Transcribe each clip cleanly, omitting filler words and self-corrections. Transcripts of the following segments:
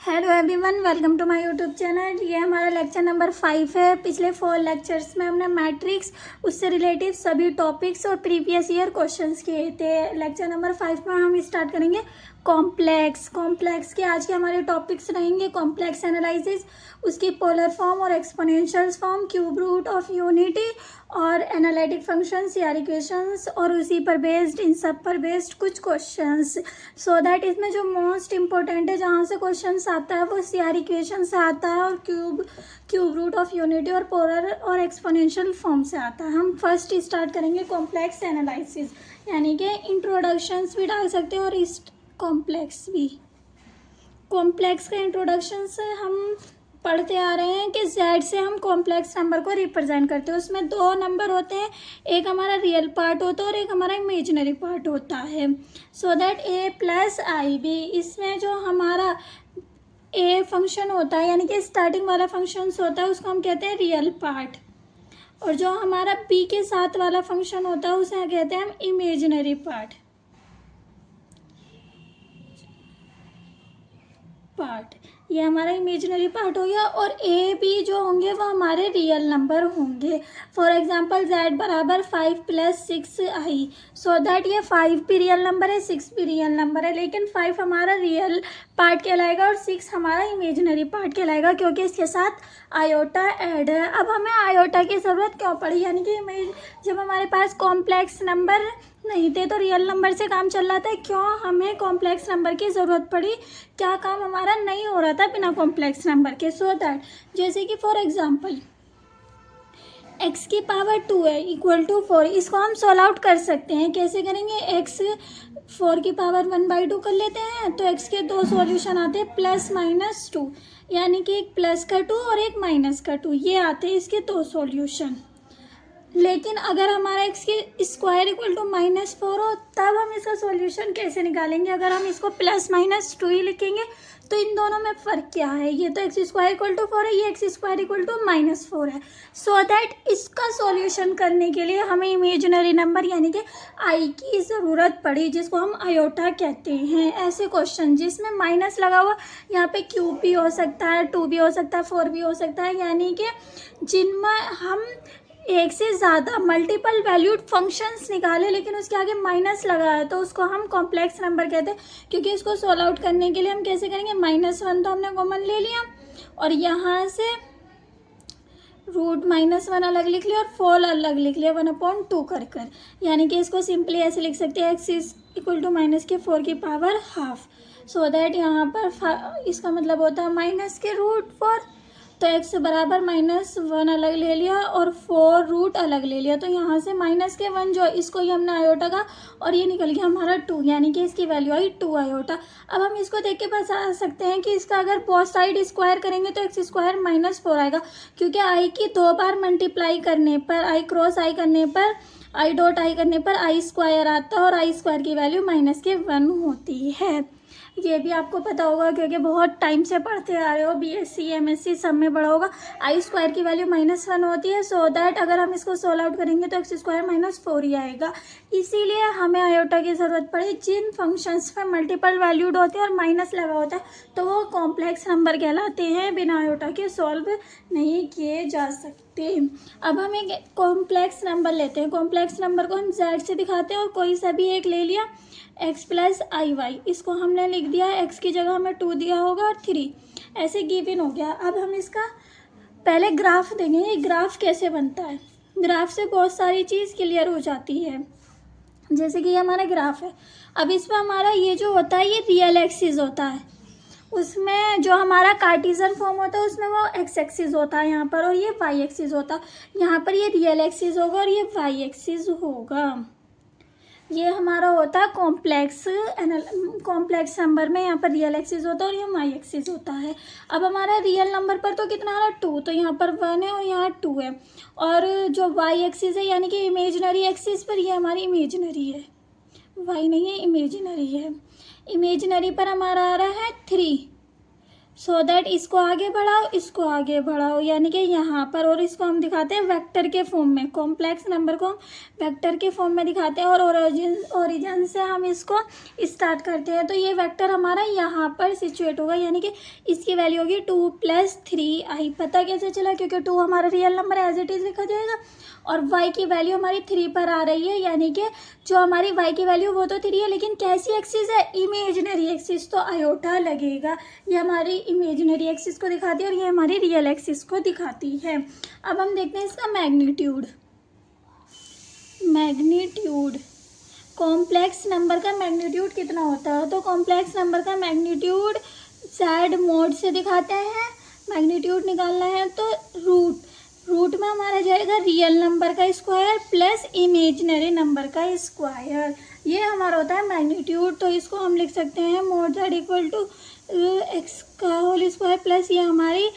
Hello everyone, welcome to my YouTube channel. ये हमारा lecture number 5 है। पिछले 4 लेक्चर्स में हमने मैट्रिक्स, उससे रिलेटिव सभी टॉपिक्स और प्रीवियस ईयर क्वेश्चंस किए थे। लेक्चर नंबर 5 में हम स्टार्ट करेंगे कॉम्प्लेक्स के आज के हमारे टॉपिक्स रहेंगे कॉम्प्लेक्स एनालिसिस, उसकी पोलर फॉर्म और exponential form, cube root of unity और एनालिटिक फंक्शंस या इक्वेशंस, और उसी पर बेस्ड, इन सब पर बेस्ड कुछ क्वेश्चंस। सो दैट इसमें जो मोस्ट इम्पोर्टेंट है जहाँ से क्वेश्चंस आता है वो सीआर इक्वेशन से आता है और क्यूब रूट ऑफ यूनिटी और पोलर और एक्सपोनेंशियल फॉर्म से आता है। हम फर्स्ट स्टार्ट करेंगे कॉम्प्लेक्स एनालिसिस, यानी कि इंट्रोडक्शंस भी डाल सकते हैं और इस कॉम्प्लेक्स भी। कॉम्प्लेक्स का इंट्रोडक्शन से हम पढ़ते आ रहे हैं कि z से हम कॉम्प्लेक्स नंबर को रिप्रेजेंट करते हैं। उसमें 2 नंबर होते हैं, एक हमारा रियल पार्ट होता है और एक हमारा इमेजिनरी पार्ट होता है। So that a plus i b, इसमें जो हमारा a फंक्शन होता है यानी कि स्टार्टिंग वाला फंक्शन होता है उसको हम कहते हैं रियल पार्ट, और जो हमारा b के साथ वाला फंक्शन होता है उसे कहते हैं हम इमेजिनरी पार्ट। ये हमारा इमेजिनरी पार्ट हो गया, और ए बी जो होंगे वो हमारे रियल नंबर होंगे। फॉर एग्जांपल z बराबर 5 प्लस 6 आई, सो दैट ये 5 भी रियल नंबर है, 6 भी रियल नंबर है, लेकिन 5 हमारा रियल पार्ट कहलाएगा और 6 हमारा इमेजिनरी पार्ट कहलाएगा क्योंकि इसके साथ आयोटा ऐड है। अब हमें आयोटा की ज़रूरत क्यों पड़ी, यानी कि जब हमारे पास कॉम्प्लेक्स नंबर नहीं थे तो रियल नंबर से काम चल रहा था, क्यों हमें कॉम्प्लेक्स नंबर की ज़रूरत पड़ी, क्या काम हमारा नहीं हो रहा था बिना कॉम्प्लेक्स नंबर के। सो दैट जैसे कि फॉर एग्जांपल x की पावर 2 है इक्वल टू 4, इसको हम सॉल्व आउट कर सकते हैं। कैसे करेंगे, x 4 की पावर 1/2 कर लेते हैं तो x के 2 सॉल्यूशन आते हैं प्लस माइनस 2, यानी कि एक प्लस का 2 और एक माइनस का 2, ये आते हैं इसके 2 सॉल्यूशन। लेकिन अगर हमारा x की स्क्वायर इक्वल टू -4 हो तब हम इसका सॉल्यूशन कैसे निकालेंगे। अगर हम इसको प्लस माइनस 2 ही लिखेंगे तो इन दोनों में फ़र्क क्या है, ये तो x स्क्वायर इक्वल टू 4 है, ये x स्क्वायर इक्वल टू -4 है। सो दैट इसका सॉल्यूशन करने के लिए हमें इमेजिनरी नंबर यानी कि i की ज़रूरत पड़ी, जिसको हम आयोटा कहते हैं। ऐसे क्वेश्चन जिसमें माइनस लगा हुआ, यहाँ पे क्यूब भी हो सकता है, 2 भी हो सकता है, 4 भी हो सकता है, यानी कि जिनमें हम एक से ज़्यादा मल्टीपल वैल्यूड फंक्शंस निकाले लेकिन उसके आगे माइनस लगा है तो उसको हम कॉम्प्लेक्स नंबर कहते हैं। क्योंकि इसको सॉल्व आउट करने के लिए हम कैसे करेंगे, -1 तो हमने कॉमन ले लिया और यहाँ से रूट -1 अलग लिख लिया और 4 अलग लिख लिया 1/2 कर, यानी कि इसको सिंपली ऐसे लिख सकते हैं x इज इक्वल टू -4 की पावर हाफ। सो दैट यहाँ पर इसका मतलब होता है माइनस के √4, तो x बराबर -1 अलग ले लिया और 4 रूट अलग ले लिया, तो यहाँ से -1 जो इसको ही हमने आयोटा का और ये निकल गया हमारा 2, यानी कि इसकी वैल्यू आई 2 आयोटा। अब हम इसको देख के बता सकते हैं कि इसका अगर बोथ साइड स्क्वायर करेंगे तो x स्क्वायर -4 आएगा, क्योंकि i की 2 बार मल्टीप्लाई करने पर, i क्रॉस i करने पर, i डॉट i करने पर i स्क्वायर आता है और i स्क्वायर की वैल्यू -1 होती है। ये भी आपको पता होगा क्योंकि बहुत टाइम से पढ़ते आ रहे हो, बीएससी एमएससी सब में पढ़ा होगा। आई स्क्वायर की वैल्यू -1 होती है। सो दैट अगर हम इसको सॉल्व आउट करेंगे तो x स्क्वायर -4 ही आएगा। इसीलिए हमें आयोटा की ज़रूरत पड़ी। जिन फंक्शंस पे मल्टीपल वैल्यूड होते हैं और माइनस लगा होता है तो वो कॉम्प्लेक्स नंबर कहलाते हैं, बिना आयोटा के सॉल्व नहीं किए जा सकते। अब हम एक कॉम्प्लेक्स नंबर लेते हैं। कॉम्प्लेक्स नंबर को हम z से दिखाते हैं और कोई सा भी एक ले लिया, x प्लस आई वाई, इसको हमने लिख दिया, x की जगह हमें 2 दिया होगा और 3 ऐसे गिवन हो गया। अब हम इसका पहले ग्राफ देंगे, ये ग्राफ कैसे बनता है। ग्राफ से बहुत सारी चीज़ क्लियर हो जाती है। जैसे कि ये हमारा ग्राफ है, अब इसमें हमारा ये जो होता है ये रियल एक्सिस होता है, उसमें जो हमारा कार्टेशियन फॉर्म होता है उसमें वो x एक्सिस होता है यहाँ पर, और ये y एक्सिस होता है। यहाँ पर ये रियल एक्सिस होगा और ये y एक्सिस होगा। ये हमारा होता है कॉम्प्लेक्स नंबर में, यहाँ पर रियल एक्सिस होता है और ये वाई एक्सिस होता है। अब हमारा रियल नंबर पर तो कितना आ रहा है 2, तो यहाँ पर 1 है और यहाँ 2 है, और जो वाई एक्सिस है यानी कि इमेजिनरी एक्सिस पर, ये हमारी इमेजिनरी है, वाई नहीं है इमेजिनरी है। इमेजिनरी पर हमारा आ रहा है 3, सो दैट इसको आगे बढ़ाओ, इसको आगे बढ़ाओ, यानी कि यहाँ पर, और इसको हम दिखाते हैं वेक्टर के फॉर्म में, कॉम्प्लेक्स नंबर को हम वेक्टर के फॉर्म में दिखाते हैं, और ओरिजिन से हम इसको स्टार्ट करते हैं। तो ये वेक्टर हमारा यहाँ पर सिचुएट होगा, यानी कि इसकी वैल्यू होगी 2 + 3i। पता कैसे चला? क्योंकि 2 हमारा real number as it is लिखा जाएगा, और y की वैल्यू हमारी 3 पर आ रही है, यानी कि जो हमारी y की वैल्यू वो तो 3 है, लेकिन कैसी एक्सिस है? इमेजिनरी एक्सिस, तो आयोटा लगेगा। ये हमारी इमेजिनरी एक्सिस को दिखाती है और ये हमारी रियल एक्सिस को दिखाती है। अब हम देखते हैं इसका मैग्नीट्यूड। कॉम्प्लेक्स नंबर का मैग्नीट्यूड कितना होता है? तो कॉम्प्लेक्स नंबर का मैग्नीट्यूड z मोड से दिखाते हैं। मैग्नीट्यूड निकालना है तो रूट में हमारा जाएगा रियल नंबर का स्क्वायर प्लस इमेजिनरी नंबर का स्क्वायर, ये हमारा होता है मैग्नीट्यूड। तो इसको हम लिख सकते हैं mod z = x का होल स्क्वायर प्लस, ये हमारी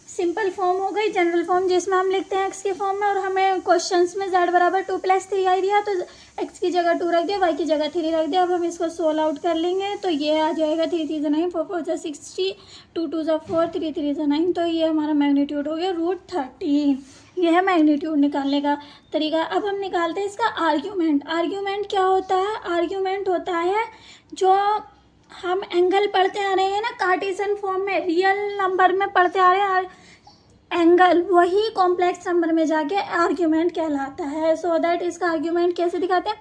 सिंपल फॉर्म हो गई, जनरल फॉर्म जिसमें हम लिखते हैं x के फॉर्म में, और हमें क्वेश्चंस में z = 2 + 3i दिया, तो x की जगह 2 रख दिया, y की जगह 3 रख दिया। अब हम इसको सोल्व आउट कर लेंगे, तो ये आ जाएगा 3 × 3 = 9, 4 × 4 = 60, 2 × 2 = 4, 3 × 3 = 9। तो ये हमारा मैग्नीट्यूड हो गया √13। यह है मैग्नीट्यूड निकालने का तरीका। अब हम निकालते हैं इसका आर्ग्यूमेंट। आर्ग्यूमेंट क्या होता है? आर्ग्यूमेंट होता है जो हम एंगल पढ़ते आ रहे हैं ना कार्टेशियन फॉर्म में, रियल नंबर में पढ़ते आ रहे हैं एंगल, वही कॉम्प्लेक्स नंबर में जाके आर्ग्यूमेंट कहलाता है। सो दैट इसका आर्ग्यूमेंट कैसे दिखाते हैं?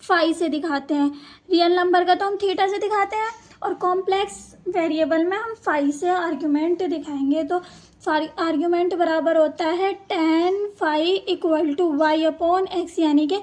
फाई से दिखाते हैं। रियल नंबर का तो हम थीटा से दिखाते हैं, और कॉम्प्लेक्स वेरिएबल में हम फाई से आर्ग्यूमेंट दिखाएंगे। तो आर्ग्यूमेंट बराबर होता है tan phi = y/x, यानी कि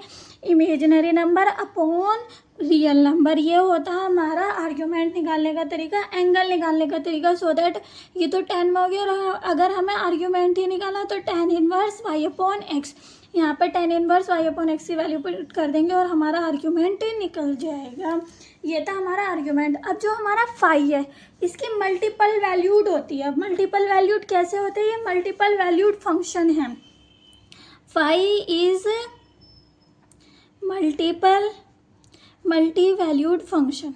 imaginary number upon real number. ये होता है हमारा आर्ग्यूमेंट निकालने का तरीका, एंगल निकालने का तरीका। सो दैट ये तो tan में हो गया, और अगर हमें आर्ग्यूमेंट ही निकाला तो tan इनवर्स y/x, यहाँ पर tan इनवर्स y/x की वैल्यू पुट कर देंगे और हमारा आर्ग्यूमेंट निकल जाएगा। ये था हमारा आर्ग्यूमेंट। अब जो हमारा फाई है, इसकी मल्टीपल वैल्यूड होती है। अब मल्टीपल वैल्यूड कैसे होते हैं? ये मल्टीपल वैल्यूड फंक्शन है। Phi is multi valued function.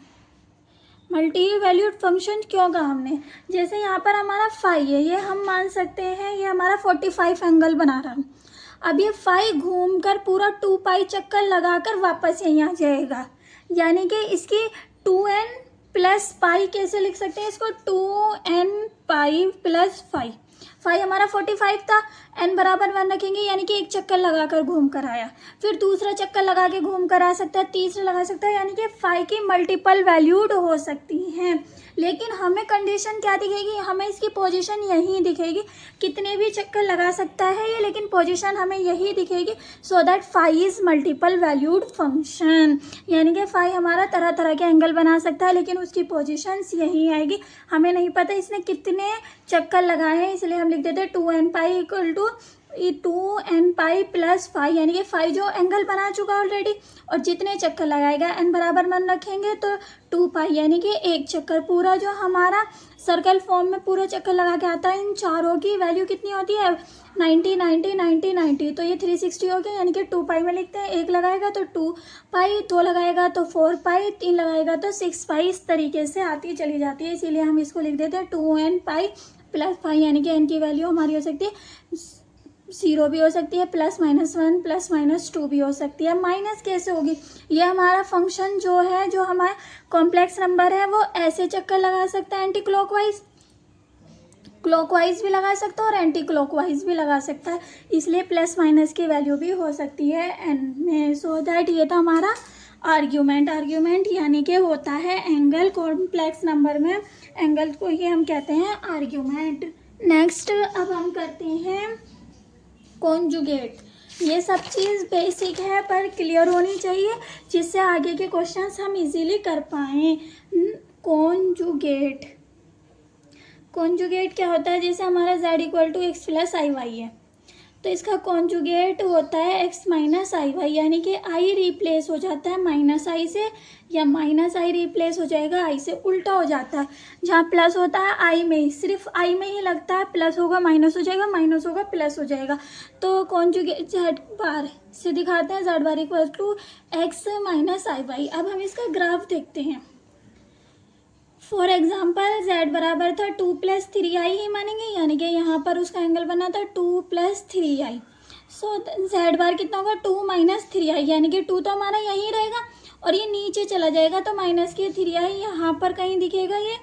Multi valued function क्यों कहा हमने? जैसे यहाँ पर हमारा फाई है, ये हम मान सकते हैं ये हमारा 45 एंगल बना रहा है। अब ये फाई घूमकर पूरा 2π चक्कर लगाकर वापस यहीं आ जाएगा, यानी कि इसकी 2n + π कैसे लिख सकते हैं इसको? 2n π + phi. फाई हमारा 45 था, n = 1 रखेंगे, यानी कि एक चक्कर लगाकर घूम कर आया, फिर दूसरा चक्कर लगा के घूम कर आ सकता है, तीसरा लगा सकता है, यानी कि फाई की मल्टीपल वैल्यूड हो सकती हैं। लेकिन हमें कंडीशन क्या दिखेगी? हमें इसकी पोजीशन यही दिखेगी। कितने भी चक्कर लगा सकता है ये, लेकिन पोजीशन हमें यही दिखेगी। So that phi is multiple valued function, यानी कि फाई हमारा तरह तरह के एंगल बना सकता है, लेकिन उसकी पोजीशंस यही आएगी। हमें नहीं पता इसने कितने चक्कर लगाए हैं, इसलिए हम लिख देते हैं 2n π = 2n π + फाई, यानी कि फाई जो एंगल बना चुका ऑलरेडी, और जितने चक्कर लगाएगा n = 1 रखेंगे तो 2π, यानी कि एक चक्कर। पूरा जो हमारा सर्कल फॉर्म में पूरा चक्कर लगा के आता है, इन चारों की वैल्यू कितनी होती है? 90 90 90 90, तो ये 360 हो गया, यानी कि 2π में लिखते हैं। एक लगाएगा तो 2π, 2 लगाएगा तो 4π, 3 लगाएगा तो 6π, इस तरीके से आती चली जाती है। इसीलिए हम इसको लिख देते हैं 2n π + फाई, यानी कि n की वैल्यू हमारी हो सकती है 0 भी हो सकती है, +-1 +-2 भी हो सकती है। माइनस कैसे होगी? ये हमारा फंक्शन जो है, जो हमारा कॉम्प्लेक्स नंबर है, वो ऐसे चक्कर लगा सकता है एंटी क्लॉकवाइज, क्लॉकवाइज भी लगा सकता है और एंटी क्लॉकवाइज भी लगा सकता है, इसलिए +- की वैल्यू भी हो सकती है n में। सो दैट ये था हमारा आर्ग्यूमेंट। आर्ग्यूमेंट यानी कि होता है एंगल, कॉम्प्लेक्स नंबर में एंगल को ही हम कहते हैं आर्ग्यूमेंट। नेक्स्ट अब हम करते हैं कॉन्जुगेट। ये सब चीज़ बेसिक है पर क्लियर होनी चाहिए, जिससे आगे के क्वेश्चंस हम इजीली कर पाएँ। कॉन्जुगेट क्या होता है? जैसे हमारा z = x + iy है, तो इसका कॉन्जुगेट होता है x - iy, यानी कि i रिप्लेस हो जाता है -i से, या -i रिप्लेस हो जाएगा i से, उल्टा हो जाता है। जहाँ प्लस होता है i में ही, सिर्फ i में ही लगता है, प्लस होगा माइनस हो जाएगा, माइनस होगा प्लस हो जाएगा। तो कॉन्जुगेट z बार से दिखाते हैं, z बार = x - iy। अब हम इसका ग्राफ देखते हैं। फॉर एग्जाम्पल z बराबर था 2 + 3i ही मानेंगे, यानी कि यहाँ पर उसका एंगल बना था 2 + 3i। सो z बार कितना होगा 2 - 3i, यानी कि 2 तो हमारा यहीं रहेगा और ये नीचे चला जाएगा तो माइनस के 3i यहाँ पर कहीं दिखेगा ये,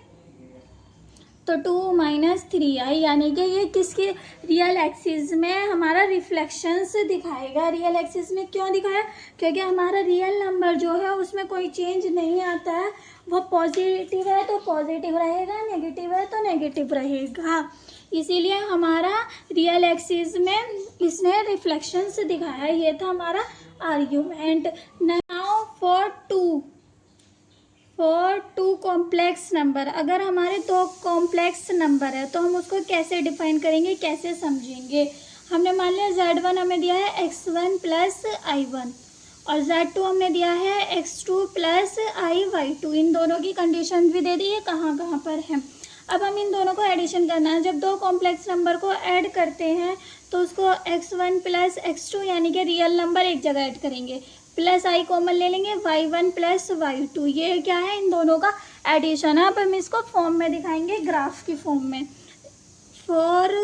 तो 2 - 3i, यानी कि ये किसके रियल एक्सिस में हमारा रिफ्लेक्शंस दिखाएगा। रियल एक्सिस में क्यों दिखाया, क्योंकि हमारा रियल नंबर जो है उसमें कोई चेंज नहीं आता है, वो पॉजिटिव है तो पॉजिटिव रहेगा, नेगेटिव है तो नेगेटिव रहेगा, इसीलिए हमारा रियल एक्सिस में इसने रिफ्लेक्शंस दिखाया। ये था हमारा argument. Now for two complex number, अगर हमारे दो कॉम्प्लेक्स नंबर है तो हम उसको कैसे डिफाइन करेंगे, कैसे समझेंगे। हमने मान लिया z1 हमें दिया है x1 + i1 और z2 हमने दिया है x2 + iy2, इन दोनों की कंडीशन भी दे दी है कहाँ कहाँ पर है। अब हम इन दोनों को एडिशन करना है। जब दो कॉम्प्लेक्स नंबर को ऐड करते हैं तो उसको x1 + x2 यानी कि रियल नंबर एक जगह ऐड करेंगे, प्लस i कॉमन ले लेंगे, y1 + y2, ये क्या है, इन दोनों का एडिशन है। अब हम इसको फॉर्म में दिखाएंगे, ग्राफ की फॉर्म में। फॉर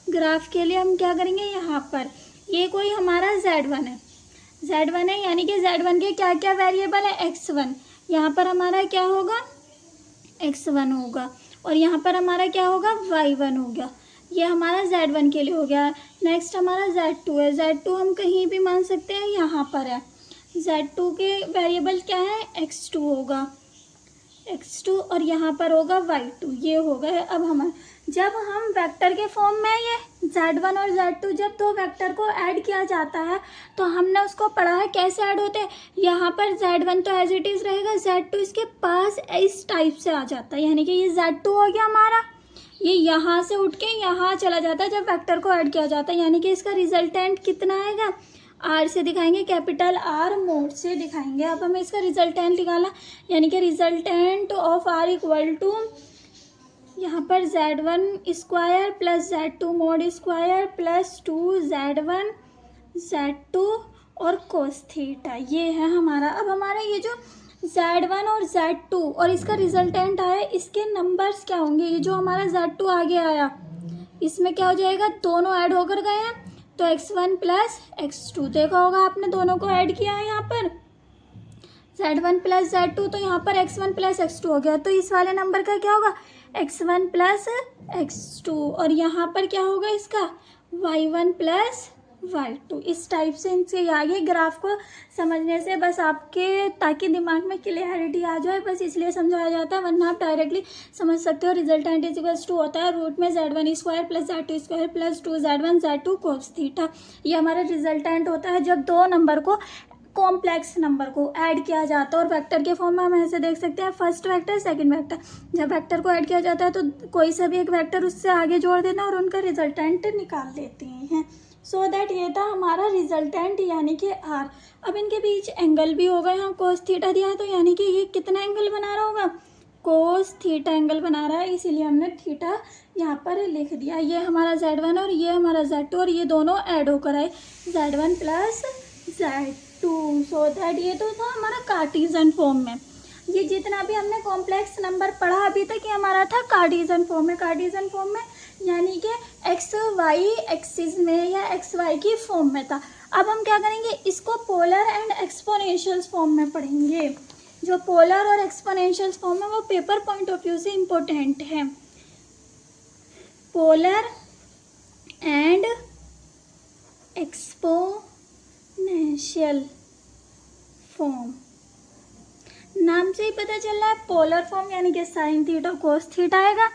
ग्राफ के लिए हम क्या करेंगे, यहाँ पर ये कोई हमारा z1 है, यानी कि z1 के क्या क्या वेरिएबल है, x1, यहाँ पर हमारा क्या होगा x1 होगा और यहाँ पर हमारा क्या होगा y1 होगा, ये हमारा z1 के लिए हो गया। नेक्स्ट हमारा z2 है, z2 हम कहीं भी मान सकते हैं, यहाँ पर है, z2 के वेरिएबल क्या है, x2 होगा, x2 और यहाँ पर होगा y2, ये हो गए। अब हम जब हम वेक्टर के फॉर्म में ये z1 और z2 जब दो वेक्टर को ऐड किया जाता है तो हमने उसको पढ़ा है कैसे ऐड होते हैं। यहाँ पर z1 तो एज इट इज़ रहेगा, z2 इसके पास इस टाइप से आ जाता है, यानी कि ये z2 हो गया हमारा, ये यहाँ से उठ के यहाँ चला जाता है जब वेक्टर को ऐड किया जाता है, यानी कि इसका रिजल्टेंट कितना आएगा, आर से दिखाएंगे, कैपिटल आर मोड से दिखाएंगे। अब हमें इसका रिजल्टेंट निकाला, यानी कि resultant of r equal to यहाँ पर z1 square + z2 mode square + 2z1 z2 और कोस थीटा, ये है हमारा। अब हमारा ये जो z1 और z2 और इसका रिजल्टेंट आया, इसके नंबर्स क्या होंगे, ये जो हमारा z2 आगे आया इसमें क्या हो जाएगा, दोनों ऐड होकर गए हैं तो x1 + x2, देखा होगा आपने, दोनों को ऐड किया है यहाँ पर z1 + z2, तो यहाँ पर x1 + x2 हो गया, तो इस वाले नंबर का क्या होगा x1 + x2 और यहाँ पर क्या होगा इसका y1 + y2। इस टाइप से इनसे आगे ग्राफ को समझने से बस आपके ताकि दिमाग में क्लियरिटी आ जाए, बस इसलिए समझाया जाता है, वरना आप डायरेक्टली समझ सकते हो। रिजल्टेंट = होता है रूट में z1 square + z2 square + 2z1 z2 cos theta, ये हमारा रिजल्टेंट होता है जब दो नंबर को कॉम्प्लेक्स नंबर को ऐड किया जाता है। और वेक्टर के फॉर्म में हम ऐसे देख सकते हैं, फर्स्ट वेक्टर सेकंड वेक्टर, जब वेक्टर को ऐड किया जाता है तो कोई सा भी एक वेक्टर उससे आगे जोड़ देना और उनका रिजल्टेंट निकाल लेते हैं। सो दैट ये था हमारा रिजल्टेंट यानी कि आर। अब इनके बीच एंगल भी होगा, यहाँ कोस थीटा दिया है तो यानी कि ये कितना एंगल बना रहा होगा, कोस थीटा एंगल बना रहा है, इसीलिए हमने थीटा यहाँ पर लिख दिया। ये हमारा z1 और ये हमारा z2 और ये दोनों ऐड होकर आए z1 + z2, सो दैट ये तो था हमारा कार्टेशियन फॉर्म में। ये जितना भी हमने कॉम्प्लेक्स नंबर पढ़ा अभी तक ये हमारा था कार्टेशियन फॉर्म में। कार्टेशियन फॉर्म में यानी कि एक्स वाई एक्सिस में या एक्स वाई की फॉर्म में था। अब हम क्या करेंगे, इसको पोलर एंड एक्सपोनेंशियल्स फॉर्म में पढ़ेंगे। जो पोलर और एक्सपोनेंशियल्स फॉर्म है वो पेपर पॉइंट ऑफ व्यू से इम्पोर्टेंट है। पोलर एंड एक्सपोनेंशियल फॉर्म, नाम से ही पता चल रहा है पोलर फॉर्म यानी कि साइन थीटा कोस थीटा आएगा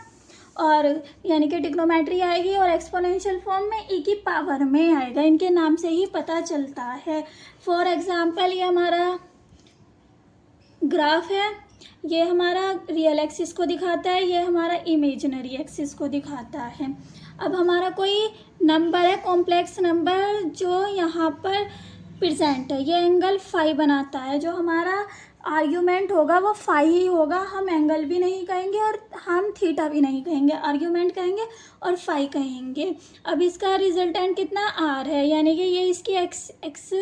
और यानी कि ट्रिग्नोमेट्री आएगी, और एक्सपोनेंशियल फॉर्म में e की पावर में आएगा, इनके नाम से ही पता चलता है। फॉर एग्जांपल ये हमारा ग्राफ है, ये हमारा रियल एक्सिस को दिखाता है, ये हमारा इमेजिनरी एक्सिस को दिखाता है। अब हमारा कोई नंबर है कॉम्प्लेक्स नंबर जो यहाँ पर प्रेजेंट है, ये एंगल फाई बनाता है, जो हमारा आर्ग्यूमेंट होगा वो फाई ही होगा, हम एंगल भी नहीं कहेंगे और हम थीटा भी नहीं कहेंगे, आर्ग्यूमेंट कहेंगे और फाई कहेंगे। अब इसका रिजल्टेंट कितना आर है, यानी कि ये इसकी एक्स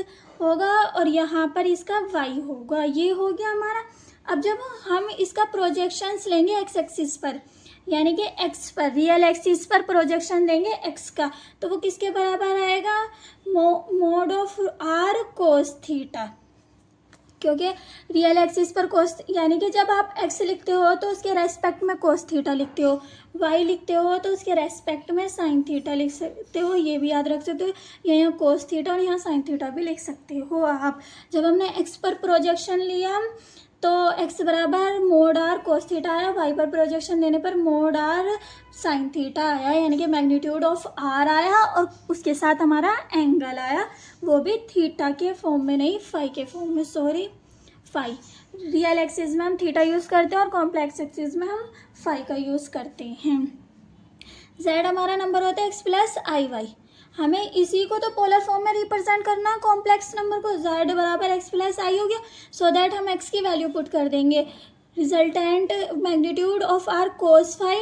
होगा और यहाँ पर इसका वाई होगा, ये हो गया हमारा। अब जब हम इसका प्रोजेक्शंस लेंगे एक्स एक्सिस पर, यानी कि एक्स पर, रियल एक्सिस पर प्रोजेक्शन देंगे एक्स का, तो वो किसके बराबर आएगा, mod of r cos theta, क्योंकि रियल एक्सिस पर कोस, यानी कि जब आप एक्स लिखते हो तो उसके रेस्पेक्ट में कोस थीटा लिखते हो, वाई लिखते हो तो उसके रेस्पेक्ट में साइन थीटा लिख सकते हो, ये भी याद रख सकते हो, यहाँ कोस थीटा और यहाँ साइन थीटा भी लिख सकते हो आप। जब हमने एक्स पर प्रोजेक्शन लिया तो एक्स बराबर मोड आर कोस थीटा आया, वाई पर प्रोजेक्शन देने पर मोड आर साइन थीटा आया, यानी कि मैग्नीट्यूड ऑफ आर आया और उसके साथ हमारा एंगल आया, वो भी थीटा के फॉर्म में नहीं, फाई के फॉर्म में, सॉरी फाई। रियल एक्सिस में हम थीटा यूज़ करते हैं और कॉम्प्लेक्स एक्सिस में हम फाई का यूज़ करते हैं। जेड हमारा नंबर होता है एक्स प्लस आई वाई, हमें इसी को तो पोलर फॉर्म में रिप्रेजेंट करना है, कॉम्प्लेक्स नंबर को, जेड बराबर एक्स प्लस आई हो गया, सो दैट हम एक्स की वैल्यू पुट कर देंगे, resultant magnitude of r cos phi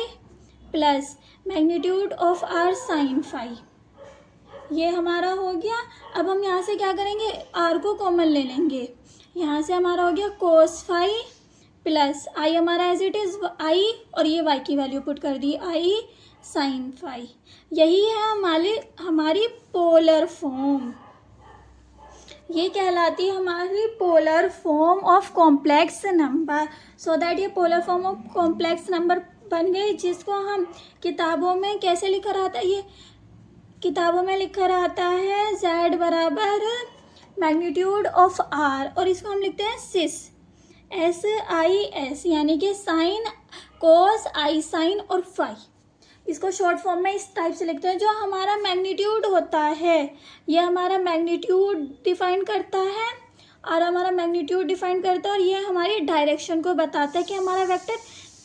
plus magnitude of r sine phi, ये हमारा हो गया। अब हम यहाँ से क्या करेंगे, आर को कॉमन ले लेंगे, यहाँ से हमारा हो गया कोस फाई प्लस आई हमारा एज इट इज़ आई, और ये वाई की वैल्यू पुट कर दी आई साइन फाई, यही है हमारी पोलर फॉर्म, ये कहलाती है हमारी polar form of complex number. So that ये polar form of complex number बन गई, जिसको हम किताबों में कैसे लिखा रहता है, ये किताबों में लिखा रहता है z बराबर मैग्नीट्यूड ऑफ r, और इसको हम लिखते हैं सिस, SIS, यानी कि साइन कोस आई साइन और फाई, इसको शॉर्ट फॉर्म में इस टाइप से लिखते हैं। जो हमारा मैग्नीट्यूड होता है ये हमारा मैग्नीट्यूड डिफाइन करता है, और हमारा मैग्नीट्यूड डिफाइन करता है और ये हमारी डायरेक्शन को बताता है कि हमारा वेक्टर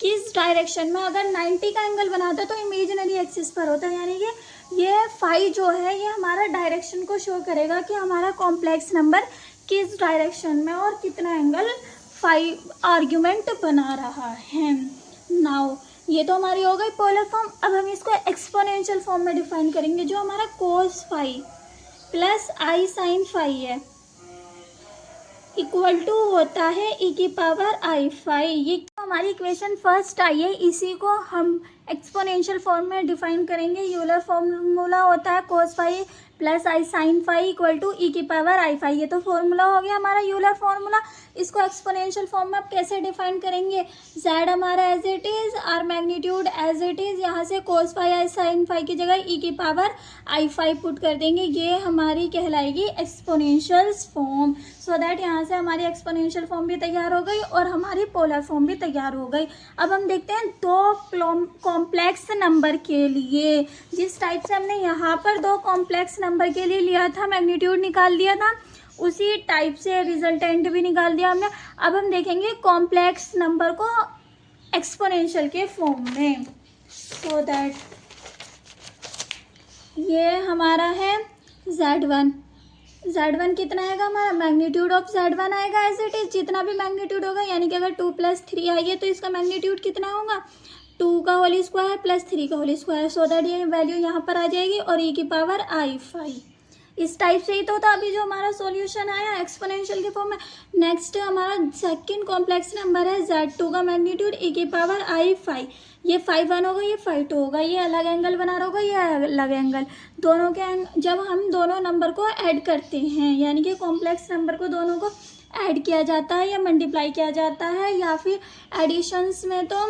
किस डायरेक्शन में, अगर 90 का एंगल बनाता है तो इमेजिनरी एक्सिस पर होता है, यानी कि ये फाई जो है ये हमारा डायरेक्शन को शो करेगा कि हमारा कॉम्प्लेक्स नंबर किस डायरेक्शन में और कितना एंगल फाई आर्ग्यूमेंट बना रहा है। नाउ ये तो हमारी हो गई पोलर फॉर्म। अब हम इसको एक्सपोनेंशियल फॉर्म में डिफाइन करेंगे, जो हमारा कोस phi plus i sine phi है इक्वल टू होता है ई की पावर आई फाई। ये हमारी इक्वेशन फर्स्ट आई है, इसी को हम एक्सपोनेंशियल फॉर्म में डिफाइन करेंगे। यूलर फॉर्मूला होता है cos phi plus i sine phi equal to e की पावर आई फाई, ये तो फॉर्मूला हो गया हमारा यूलर फॉर्मूला। इसको एक्सपोनेंशियल फॉर्म में आप कैसे डिफाइन करेंगे, जेड हमारा as it is, r magnitude as it is, यहाँ से cos phi i sine phi की जगह ई की पावर आई फाई पुट कर देंगे, ये हमारी कहलाएगी एक्सपोनेंशियल फॉर्म। सो दैट यहाँ से हमारी एक्सपोनेंशियल फॉर्म भी तैयार हो गई और हमारी पोलर फॉर्म भी तैयार हो गई। अब हम देखते हैं दो कॉम्प्लेक्स नंबर के लिए, जिस टाइप से हमने यहाँ पर दो कॉम्प्लेक्स नंबर के लिए लिया था, मैग्नीट्यूड निकाल दिया था, उसी टाइप से रिजल्टेंट भी निकाल दिया हमने। अब हम देखेंगे कॉम्प्लेक्स नंबर को एक्सपोनेंशियल के फॉर्म में। सो दैट ये हमारा है Z1, Z1 कितना आएगा हमारा, मैग्नीट्यूड ऑफ Z1 आएगा एज इट इज, जितना भी मैग्नीट्यूड होगा, यानी कि अगर 2 + 3 आई है तो इसका मैग्नीट्यूड कितना होगा, 2 का होल स्क्वायर प्लस 3 का होल स्क्वायर। सो दैट ये वैल्यू यहाँ पर आ जाएगी और ई की पावर आई फाई। इस टाइप से ही तो था अभी जो हमारा सॉल्यूशन आया एक्सपोनेंशियल के फॉर्म में। नेक्स्ट हमारा सेकंड कॉम्प्लेक्स नंबर है Z2 का मैग्नीट्यूड ई की पावर आई फाई, ये 5 होगा, ये 5 होगा, ये अलग एंगल बना रहा होगा, ये अलग एंगल, दोनों के जब हम दोनों नंबर को ऐड करते हैं, यानी कि कॉम्प्लेक्स नंबर को दोनों को ऐड किया जाता है या मल्टीप्लाई किया जाता है, या फिर एडिशंस में तो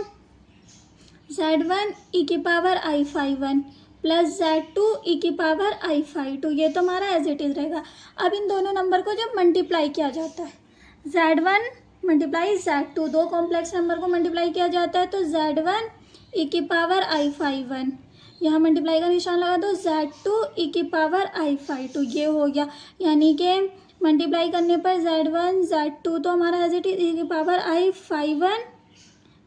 Z1 ई की पावर आई फाई 1 प्लस Z2 ई की पावर आई फाई 2, ये तो हमारा एज इट इज़ रहेगा। अब इन दोनों नंबर को जब मल्टीप्लाई किया जाता है, Z1 मल्टीप्लाई Z2, दो कॉम्प्लेक्स नंबर को मल्टीप्लाई किया जाता है तो Z1 ई की पावर आई फाई 1, यहाँ मल्टीप्लाई का निशान लगा दो, Z2 ई की पावर आई फाई 2, ये हो गया, यानी कि मल्टीप्लाई करने पर Z1 Z2 तो हमारा एज इट इज़ ई की पावर आई फाई 1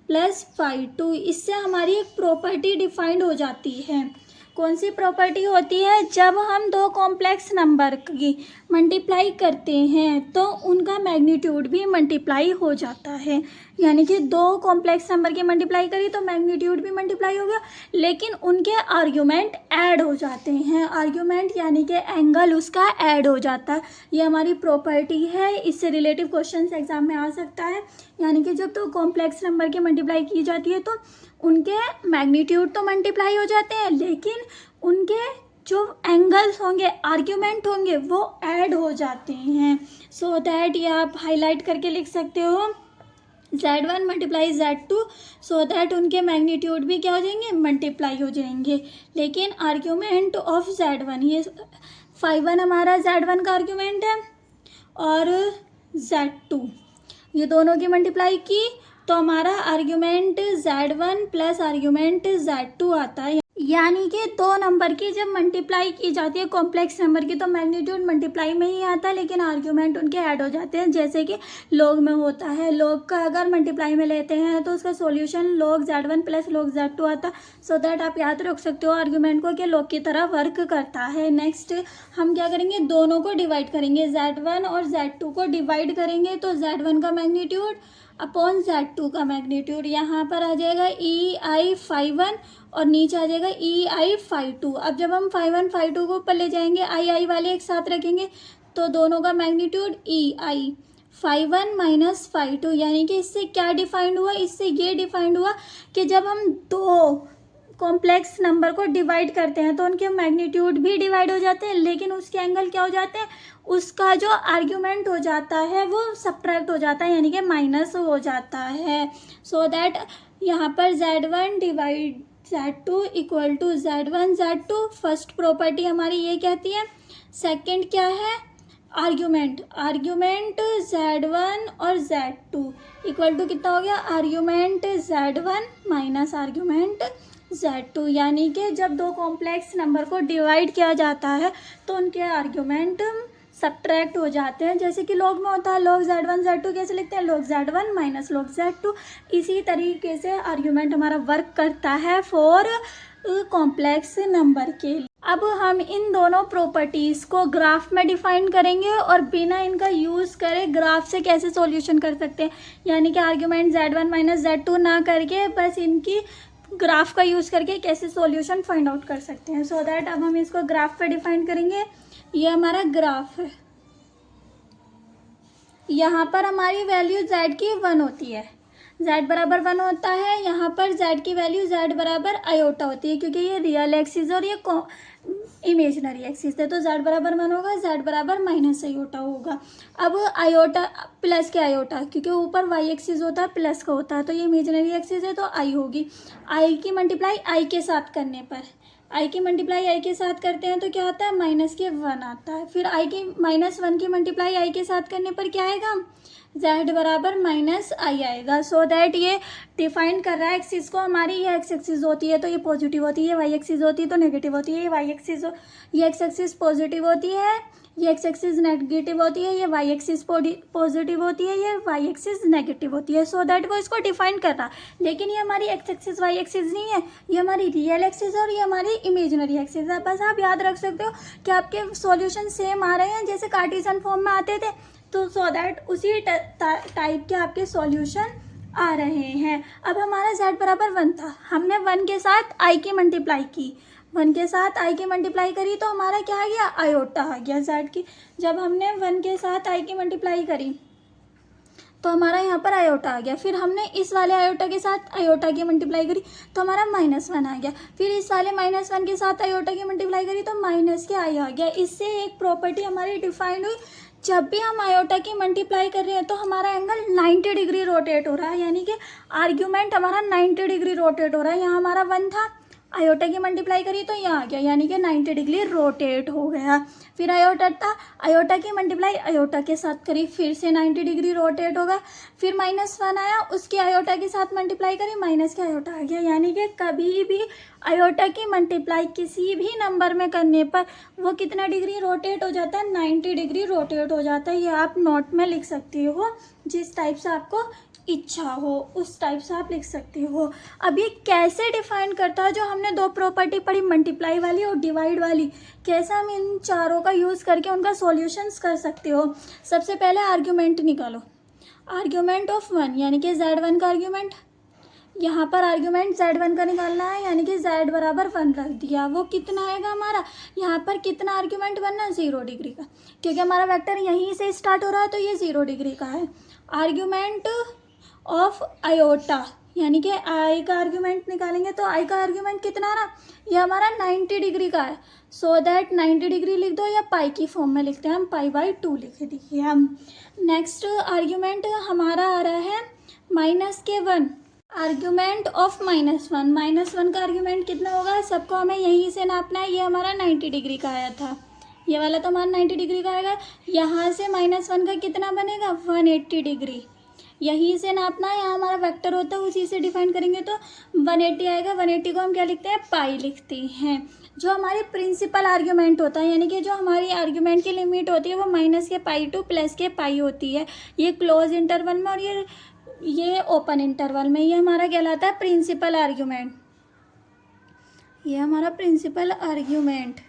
प्लस फाई 2। इससे हमारी एक प्रॉपर्टी डिफाइंड हो जाती है। कौन सी प्रॉपर्टी होती है, जब हम दो कॉम्प्लेक्स नंबर की मल्टीप्लाई करते हैं तो उनका मैग्नीट्यूड भी मल्टीप्लाई हो जाता है। यानी कि दो कॉम्प्लेक्स नंबर की मल्टीप्लाई करी तो मैग्नीट्यूड भी मल्टीप्लाई हो गया, लेकिन उनके आर्ग्यूमेंट ऐड हो जाते हैं। आर्ग्यूमेंट यानी कि एंगल उसका ऐड हो जाता है। ये हमारी प्रॉपर्टी है, इससे रिलेटिव क्वेश्चन एग्जाम में आ सकता है। यानी कि जब दो कॉम्प्लेक्स नंबर की मल्टीप्लाई की जाती है तो उनके मैग्नीट्यूड तो मल्टीप्लाई हो जाते हैं, लेकिन उनके जो एंगल्स होंगे, आर्ग्यूमेंट होंगे, वो ऐड हो जाते हैं। सो दैट ये आप हाईलाइट करके लिख सकते हो Z1 multiply Z2, so that उनके मैग्नीट्यूड भी क्या हो जाएंगे, मल्टीप्लाई हो जाएंगे। लेकिन आर्ग्यूमेंट ऑफ Z1, ये 5 हमारा Z1 का आर्ग्यूमेंट है और Z2, ये दोनों की मल्टीप्लाई की तो हमारा argument Z1 plus argument Z2 आता है। यानी कि दो नंबर की जब मल्टीप्लाई की जाती है कॉम्प्लेक्स नंबर की तो मैग्नीट्यूड मल्टीप्लाई में ही आता है, लेकिन आर्ग्यूमेंट उनके ऐड हो जाते हैं, जैसे कि लॉग में होता है। लॉग का अगर मल्टीप्लाई में लेते हैं तो उसका solution log Z1 plus log Z2 आता है। सो दैट आप याद रख सकते हो आर्ग्यूमेंट को कि लॉग की तरह वर्क करता है। नेक्स्ट हम क्या करेंगे, दोनों को डिवाइड करेंगे, Z1 और Z2 को डिवाइड करेंगे तो Z1 का मैग्नीट्यूड अपॉन Z2 का मैग्नीट्यूड, यहाँ पर आ जाएगा EI 5 और नीचे आ जाएगा EI 5 अब जब हम 5 5 को ऊपर ले जाएंगे, आई वाले एक साथ रखेंगे तो दोनों का मैग्नीट्यूड EI 5 माइनस 5, यानी कि इससे क्या डिफाइंड हुआ, इससे ये डिफाइंड हुआ कि जब हम दो कॉम्प्लेक्स नंबर को डिवाइड करते हैं तो उनके मैग्नीट्यूड भी डिवाइड हो जाते हैं, लेकिन उसके एंगल क्या हो जाते हैं, उसका जो आर्ग्यूमेंट हो जाता है वो सब्ट्रैक्ट हो जाता है, यानी कि माइनस हो जाता है। सो दैट यहाँ पर Z1 divide Z2 equal to Z1 Z2, first property हमारी ये कहती है। सेकंड क्या है, आर्ग्यूमेंट Z1 और Z2 इक्वल टू कितना हो गया, argument Z1 minus argument Z2, यानी कि जब दो कॉम्प्लेक्स नंबर को डिवाइड किया जाता है तो उनके आर्ग्यूमेंट सब्ट्रैक्ट हो जाते हैं, जैसे कि लॉग में होता है लॉग Z1 Z2 कैसे लिखते हैं, log Z1 minus log Z2। इसी तरीके से आर्ग्यूमेंट हमारा वर्क करता है फॉर कॉम्प्लेक्स नंबर के लिए। अब हम इन दोनों प्रॉपर्टीज़ को ग्राफ में डिफाइन करेंगे और बिना इनका यूज़ करे ग्राफ से कैसे सॉल्यूशन कर सकते हैं, यानी कि आर्ग्यूमेंट Z1 माइनस Z2 ना करके बस इनकी ग्राफ का यूज़ करके कैसे सॉल्यूशन फाइंड आउट कर सकते हैं। सो दैट अब हम इसको ग्राफ पे डिफाइन करेंगे। ये हमारा ग्राफ है, यहाँ पर हमारी वैल्यू Z की 1 होती है, Z बराबर 1 होता है। यहाँ पर Z की वैल्यू Z बराबर आयोटा होती है, क्योंकि ये रियल एक्सिस और ये इमेजनरी एक्सिस है, तो Z बराबर 1 होगा, Z बराबर माइनस आयोटा होगा। अब आयोटा प्लस के आयोटा, क्योंकि ऊपर Y एक्सिस होता है प्लस का होता है, तो ये इमेजनरी एक्सिस है तो I होगी। I की मल्टीप्लाई I के साथ करने पर, I की मल्टीप्लाई I के साथ करते हैं तो क्या आता है, माइनस के 1 आता है। फिर I की -1 की मल्टीप्लाई I के साथ करने पर क्या आएगा, Z बराबर माइनस I आएगा। सो दैट ये डिफाइन कर रहा है एक्सिस को हमारी, ये एक्स एक्सिस होती है तो ये पॉजिटिव होती है, ये वाई एक्सिस होती है तो नेगेटिव होती है, ये वाई एक्सिस ये एक्स एक्सिस पॉजिटिव होती है, ये एक्स एक्सिस नेगेटिव होती है, ये वाई एक्सिस पॉजिटिव होती है, ये वाई एक्सिस नेगेटिव होती है। सो दैट वो इसको डिफाइन कर रहा है, लेकिन ये हमारी एक्स एक्सिस वाई एक्सिस नहीं है, ये हमारी रियल एक्सिस और ये हमारी इमेजिनरी एक्सिस है। बस आप याद रख सकते हो कि आपके सॉल्यूशन सेम आ रहे हैं जैसे कार्टेशियन फॉर्म में आते थे, तो सो दैट उसी टाइप के आपके सॉल्यूशन आ रहे हैं। अब हमारा Z बराबर 1 था, हमने 1 के साथ I की मल्टीप्लाई की, 1 के साथ I की मल्टीप्लाई करी तो हमारा क्या आ गया, आयोटा आ गया Z की। जब हमने 1 के साथ I की मल्टीप्लाई करी तो हमारा यहाँ पर आयोटा आ गया। फिर हमने इस वाले आयोटा के साथ आयोटा की मल्टीप्लाई करी तो हमारा -1 आ गया। फिर इस वाले -1 के साथ आयोटा की मल्टीप्लाई करी तो माइनस के I आ गया। इससे एक प्रॉपर्टी हमारी डिफाइंड हुई, जब भी हम आयोटा की मल्टीप्लाई कर रहे हैं तो हमारा एंगल 90 डिग्री रोटेट हो रहा है, यानी कि आर्ग्यूमेंट हमारा 90 डिग्री रोटेट हो रहा है। यहाँ हमारा 1 था, आयोटा की मल्टीप्लाई करी तो यहाँ आ गया, यानी कि 90 डिग्री रोटेट हो गया। फिर आयोटा था, आयोटा की मल्टीप्लाई आयोटा के साथ करी, फिर से 90 डिग्री रोटेट होगा। फिर -1 आया, उसकी आयोटा के साथ मल्टीप्लाई करी, माइनस के आयोटा आ गया, यानी कि कभी भी आयोटा की मल्टीप्लाई किसी भी नंबर में करने पर वो कितना डिग्री रोटेट हो जाता है, 90 डिग्री रोटेट हो जाता है। ये आप नोट में लिख सकती हो, जिस टाइप से आपको इच्छा हो उस टाइप से आप लिख सकते हो। अब ये कैसे डिफाइन करता है, जो हमने दो प्रॉपर्टी पढ़ी मल्टीप्लाई वाली और डिवाइड वाली, कैसे हम इन चारों का यूज़ करके उनका सॉल्यूशंस कर सकते हो। सबसे पहले आर्ग्यूमेंट निकालो, आर्ग्यूमेंट ऑफ वन यानी कि Z1 का आर्ग्यूमेंट, यहाँ पर आर्ग्यूमेंट Z1 का निकालना है यानी कि Z बराबर 1 रख दिया। वो कितना आएगा हमारा, यहाँ पर कितना आर्ग्यूमेंट बनना, 0 डिग्री का, क्योंकि हमारा वेक्टर यहीं से स्टार्ट हो रहा है तो ये 0 डिग्री का है। आर्ग्यूमेंट ऑफ आयोटा यानी कि आई का आर्ग्यूमेंट निकालेंगे तो आई का आर्ग्यूमेंट कितना रहा, ये हमारा 90 डिग्री का है। सो दैट 90 डिग्री लिख दो या पाई की फॉर्म में लिखते हैं हम, पाई/2 लिख दिए हम। नेक्स्ट आर्ग्यूमेंट हमारा आ रहा है -1। आर्ग्यूमेंट ऑफ -1 का आर्ग्यूमेंट कितना होगा, सबको हमें यहीं से नापना है। ये हमारा 90 डिग्री का आया था, ये वाला तो हमारा 90 डिग्री का आएगा। यहाँ से -1 का कितना बनेगा, 180 डिग्री। यहीं से नापना है, यहाँ हमारा वेक्टर होता है उसी से डिफाइन करेंगे तो 180 आएगा। 180 को हम क्या लिखते हैं, पाई लिखते हैं। जो हमारी प्रिंसिपल आर्ग्यूमेंट होता है यानी कि जो हमारी आर्ग्यूमेंट की लिमिट होती है वो -π to +π होती है। ये क्लोज इंटरवल में और ये ओपन इंटरवल में, ये हमारा कहलाता है प्रिंसिपल आर्ग्यूमेंट। ये हमारा प्रिंसिपल आर्ग्यूमेंट,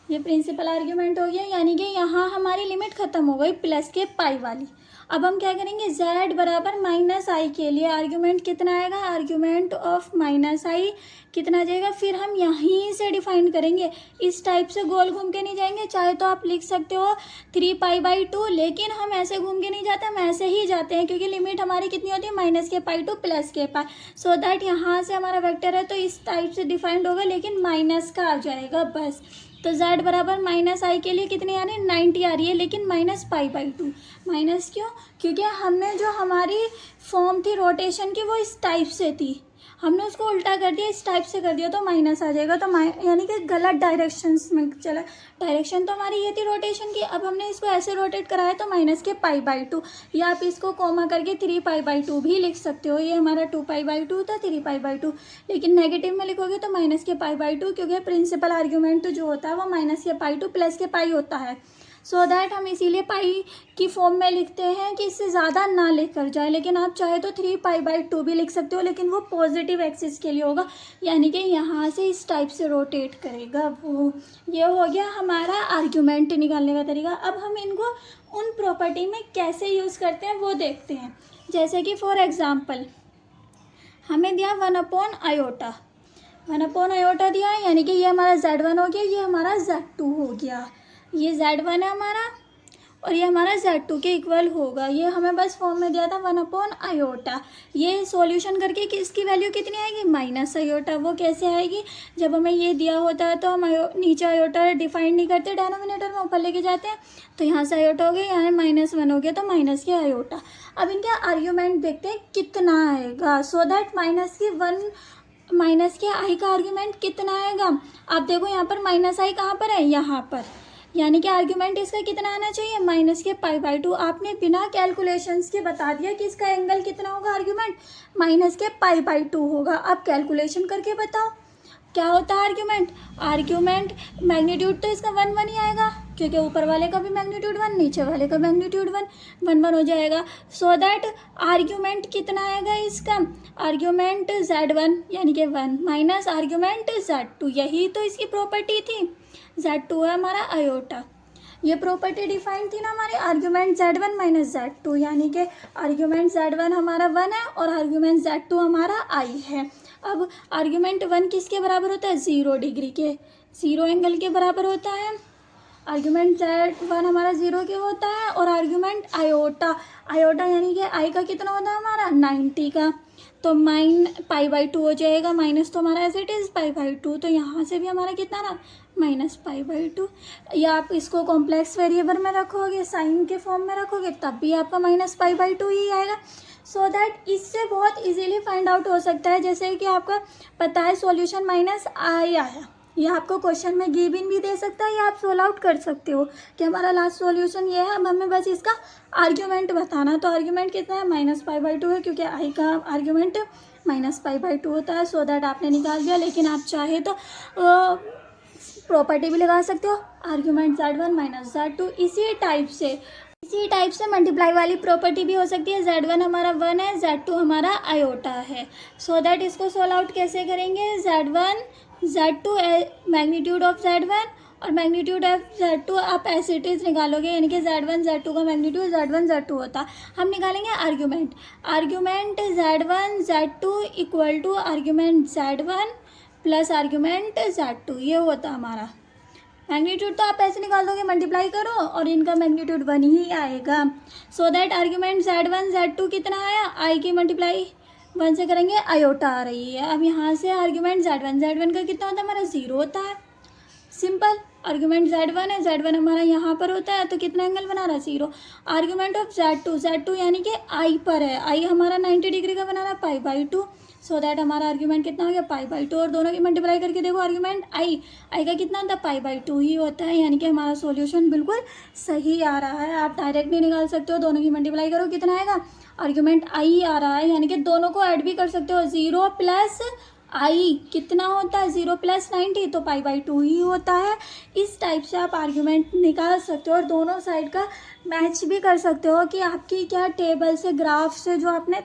ये प्रिंसिपल आर्ग्यूमेंट हो गया यानी कि यहाँ हमारी लिमिट ख़त्म हो गई +π वाली। अब हम क्या करेंगे, z बराबर -i के लिए आर्ग्यूमेंट कितना आएगा, आर्ग्यूमेंट ऑफ -i कितना आ जाएगा, फिर हम यहीं से डिफाइन करेंगे। इस टाइप से गोल घूम के नहीं जाएंगे, चाहे तो आप लिख सकते हो 3π/2, लेकिन हम ऐसे घूम के नहीं जाते, हम ऐसे ही जाते हैं क्योंकि लिमिट हमारी कितनी होती है, -π to +π। सो दैट यहाँ से हमारा वेक्टर है तो इस टाइप से डिफाइंड होगा लेकिन माइनस का आ जाएगा बस। तो z बराबर -i के लिए कितनी आ रही है, 90 आ रही है, लेकिन -π/2। माइनस क्यों, क्योंकि हमने जो हमारी फॉर्म थी रोटेशन की वो इस टाइप से थी, हमने उसको उल्टा कर दिया, इस टाइप से कर दिया तो माइनस आ जाएगा। तो यानी कि गलत डायरेक्शंस में चला। डायरेक्शन तो हमारी ये थी रोटेशन की, अब हमने इसको ऐसे रोटेट कराया तो -π/2, या आप इसको कोमा करके 3π/2 भी लिख सकते हो। ये हमारा 2π/2 था, 3π/2, लेकिन नेगेटिव में लिखोगे तो -π/2, क्योंकि प्रिंसिपल आर्ग्यूमेंट जो होता है वो -π to +π होता है। सो दैट हम इसीलिए पाई की फॉर्म में लिखते हैं कि इससे ज़्यादा ना लेकर जाए, लेकिन आप चाहे तो 3π/2 भी लिख सकते हो, लेकिन वो पॉजिटिव एक्सिस के लिए होगा यानी कि यहाँ से इस टाइप से रोटेट करेगा वो। ये हो गया हमारा आर्ग्यूमेंट निकालने का तरीका। अब हम इनको उन प्रॉपर्टी में कैसे यूज़ करते हैं वो देखते हैं। जैसे कि फॉर एग्ज़ाम्पल हमें दिया 1/i, 1/i दिया है यानी कि ये हमारा Z1 हो गया, ये हमारा Z2 हो गया। ये Z1 है हमारा और ये हमारा Z2 के इक्वल होगा। ये हमें बस फॉर्म में दिया था 1/i। ये सॉल्यूशन करके किसकी वैल्यू कितनी आएगी, -i। वो कैसे आएगी, जब हमें ये दिया होता है तो हम नीचे आयोटा डिफाइन नहीं करते, डिनोमिनेटर में ऊपर लेके जाते हैं, तो यहाँ से आयोटा हो गया, यहाँ -1 हो गया तो माइनस के आयोटा। अब इनका आर्ग्यूमेंट देखते हैं कितना आएगा। सो दैट माइनस के आई का आर्ग्यूमेंट कितना आएगा। आप देखो यहाँ पर -i कहाँ पर है, यहाँ पर, यानी कि आर्ग्यूमेंट इसका कितना आना चाहिए, -π/2। आपने बिना कैलकुलेशंस के बता दिया कि इसका एंगल कितना होगा, आर्ग्यूमेंट -π/2 होगा। आप कैलकुलेशन करके बताओ क्या होता है आर्ग्यूमेंट मैग्नीट्यूड तो इसका 1 ही आएगा, क्योंकि ऊपर वाले का भी मैग्नीट्यूड 1, नीचे वाले का मैग्नीट्यूड 1 हो जाएगा। सो दैट आर्ग्यूमेंट कितना आएगा इसका, आर्ग्यूमेंट Z1 यानी कि 1 माइनस आर्ग्यूमेंट Z2, यही तो इसकी प्रॉपर्टी थी। Z2 है हमारा आयोटा, ये प्रॉपर्टी डिफाइन थी ना हमारे, आर्ग्यूमेंट Z1 माइनस Z2, यानी कि आर्ग्यूमेंट Z1 हमारा 1 है और आर्ग्यूमेंट Z2 हमारा I है। अब आर्ग्यूमेंट 1 किसके बराबर होता है, 0 डिग्री के, 0 एंगल के बराबर होता है। आर्ग्यूमेंट Z1 हमारा 0 के होता है और आर्ग्यूमेंट आयोटा यानी कि I का कितना होता है हमारा 90 का, तो π/2 हो जाएगा, माइनस तो हमारा एज इट इज़ π/2, तो यहाँ से भी हमारा कितना रहा -π/2। या आप इसको कॉम्प्लेक्स वेरिएबल में रखोगे, साइन के फॉर्म में रखोगे, तब भी आपका -π/2 ही आएगा। सो दैट इससे बहुत इजीली फाइंड आउट हो सकता है। जैसे कि आपका पता है सॉल्यूशन -i आया, ये आपको क्वेश्चन में गिवन भी दे सकता है या आप सोल्व आउट कर सकते हो कि हमारा लास्ट सॉल्यूशन ये है। अब हमें बस इसका आर्ग्यूमेंट बताना, तो आर्ग्यूमेंट कितना है -π/2 है, क्योंकि I का आर्ग्यूमेंट -π/2 होता है। सो दैट आपने निकाल दिया, लेकिन आप चाहे तो प्रॉपर्टी भी लगा सकते हो, आर्ग्यूमेंट Z1 माइनस Z2। इसी टाइप से मल्टीप्लाई वाली प्रॉपर्टी भी हो सकती है। Z1 हमारा 1 है, Z2 हमारा आयोटा है। सो दैट इसको सोल्व आउट कैसे करेंगे, Z2 मैग्नीट्यूड ऑफ Z1 और मैग्नीट्यूड ऑफ Z2 आप एज इट इज़ निकालोगे, यानी कि Z1 Z2 का मैग्नीट्यूड Z1 Z2 होता। हम निकालेंगे argument Z1 Z2 equal to argument Z1 plus argument Z2, ये होता हमारा मैग्नीट्यूड। तो आप ऐसे निकाल दोगे, मल्टीप्लाई करो और इनका मैग्नीट्यूड 1 ही आएगा। So that argument Z1 Z2 कितना आया, आई की मल्टीप्लाई 1 से करेंगे, आयोटा आ रही है। अब यहाँ से आर्ग्यूमेंट Z1 का कितना होता है हमारा, 0 होता है। सिंपल, आर्ग्यूमेंट Z1 है, Z1 हमारा यहाँ पर होता है, तो कितना एंगल बना रहा है, 0। आर्ग्यूमेंट ऑफ Z2 यानी कि आई पर है, आई हमारा 90 डिग्री का बना रहा है, π/2। सो दैट हमारा आर्ग्यूमेंट कितना हो गया, π/2, और दोनों की मल्टीप्लाई करके देखो आर्ग्यूमेंट आई का कितना होता है, π/2 ही होता है। यानी कि हमारा सॉल्यूशन बिल्कुल सही आ रहा है। आप डायरेक्ट नहीं निकाल सकते हो, दोनों की मल्टीप्लाई करो, कितना आएगा, आर्ग्यूमेंट आई आ रहा है। यानी कि दोनों को ऐड भी कर सकते हो, 0 प्लस आई कितना होता है, 0 प्लस 90, तो π/2 ही होता है। इस टाइप से आप आर्ग्यूमेंट निकाल सकते हो और दोनों साइड का मैच भी कर सकते हो कि आपकी क्या टेबल से, ग्राफ से जो आपने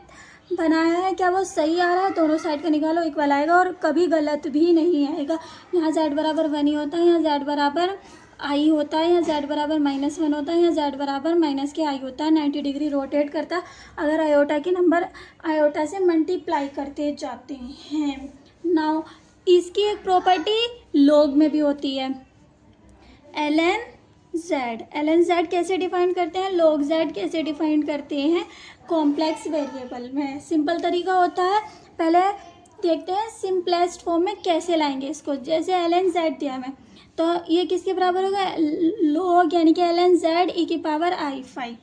बनाया है क्या वो सही आ रहा है। दोनों साइड का निकालो, इक्वल आएगा और कभी गलत भी नहीं आएगा। यहाँ Z बराबर 1 ही होता है, यहाँ Z बराबर आई होता है, यहाँ Z बराबर -1 होता है, यहाँ Z बराबर माइनस के आई होता है। 90 डिग्री रोटेट करता है अगर आयोटा के नंबर आयोटा से मल्टीप्लाई करते जाते हैं। नाउ इसकी एक प्रॉपर्टी लॉग में भी होती है, ln z कैसे डिफाइन करते हैं, log z कैसे डिफाइन करते हैं, कॉम्प्लेक्स वेरिएबल में। सिंपल तरीका होता है, पहले देखते हैं सिंपलेस्ट फॉर्म में कैसे लाएंगे इसको। जैसे ln z दिया हमें, तो ये किसके बराबर होगा, log यानी कि ln z e⁻i⁵।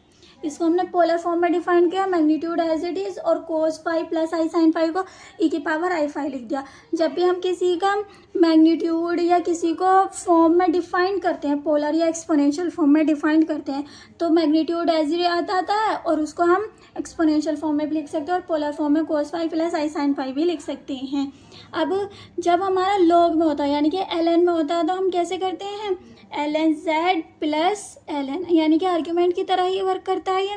इसको हमने पोलर फॉर्म में डिफाइन किया, मैग्नीट्यूड एज इट इज़, और cos phi plus i sine phi को e⁻i⁵ लिख दिया। जब भी हम किसी का मैग्नीट्यूड या किसी को फॉर्म में डिफाइन करते हैं, पोलर या एक्सपोनेंशियल फॉर्म में डिफाइन करते हैं, तो मैग्नीट्यूड एज इट आता है और उसको हम एक्सपोनेंशियल फॉर्म में भी लिख सकते हैं और पोलर फॉर्म में cos phi plus i sine phi भी लिख सकते हैं। अब जब हमारा log में होता है यानी कि ln में होता है, तो हम कैसे करते हैं, ln z प्लस ln, यानी कि आर्ग्यूमेंट की तरह ही वर्क करता है। ये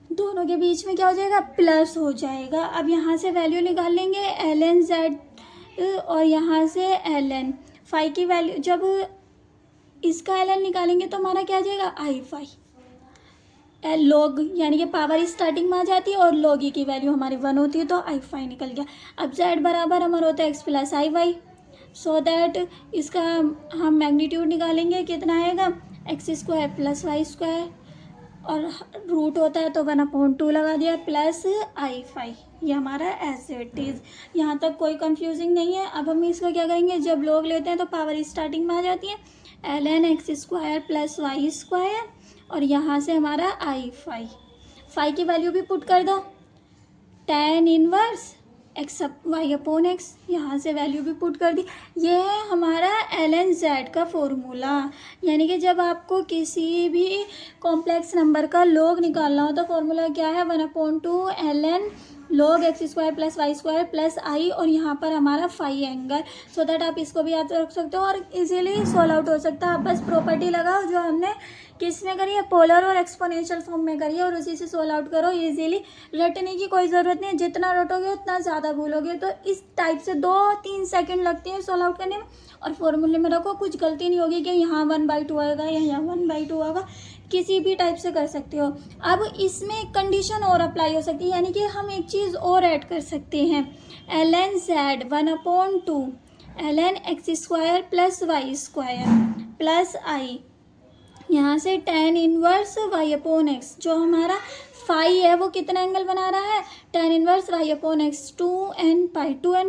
दोनों के बीच में क्या हो जाएगा, प्लस हो जाएगा। अब यहाँ से वैल्यू निकाल लेंगे ln z और यहाँ से ln फाई की वैल्यू, जब इसका ln निकालेंगे तो हमारा क्या आ जाएगा, i⁵। log यानी कि पावर स्टार्टिंग में आ जाती है और log की वैल्यू हमारी 1 होती है, तो i⁵ निकल गया। अब z बराबर हमारा होता है x plus i y. So that इसका हम मैग्नीट्यूड निकालेंगे, कितना आएगा, x² प्लस y², और रूट होता है तो 1/2 लगा दिया, प्लस i⁵। ये हमारा एज इट इज़। यहाँ तक कोई कंफ्यूजिंग नहीं है। अब हम इसका क्या करेंगे, जब log लेते हैं तो पावर स्टार्टिंग में आ जाती है, ln x² प्लस y², और यहाँ से हमारा i⁵। फाई की वैल्यू भी पुट कर दो, tan इनवर्स x/y/x, यहाँ से वैल्यू भी पुट कर दी। ये है हमारा ln z का फॉर्मूला। यानी कि जब आपको किसी भी कॉम्प्लेक्स नंबर का log निकालना हो तो फॉर्मूला क्या है, 1/2 ln log x² plus y² plus i, और यहाँ पर हमारा फाई एंगल। सो दैट आप इसको भी याद रख सकते हो और इजीली सॉल्व आउट हो सकता है। आप बस प्रॉपर्टी लगाओ जो हमने किस में करी है, पोलर और एक्सपोनेंशियल फॉर्म में करी है, और उसी से सॉल्व आउट करो इजीली। रटने की कोई ज़रूरत नहीं है, जितना रटोगे उतना ज़्यादा भूलोगे। तो इस टाइप से 2-3 सेकंड लगते हैं सॉल्व आउट करने में, और फॉर्मूले में रखो, कुछ गलती नहीं होगी कि यहाँ 1/2 आएगा या यहाँ 1/2 होगा, किसी भी टाइप से कर सकते हो। अब इसमें एक कंडीशन और अप्लाई हो सकती है, यानी कि हम एक चीज़ और ऐड कर सकते हैं, ln z 1/2 ln x² plus y² plus i, यहाँ से tan इनवर्स y/x, जो हमारा फाई है वो कितना एंगल बना रहा है, tan इनवर्स y/x 2n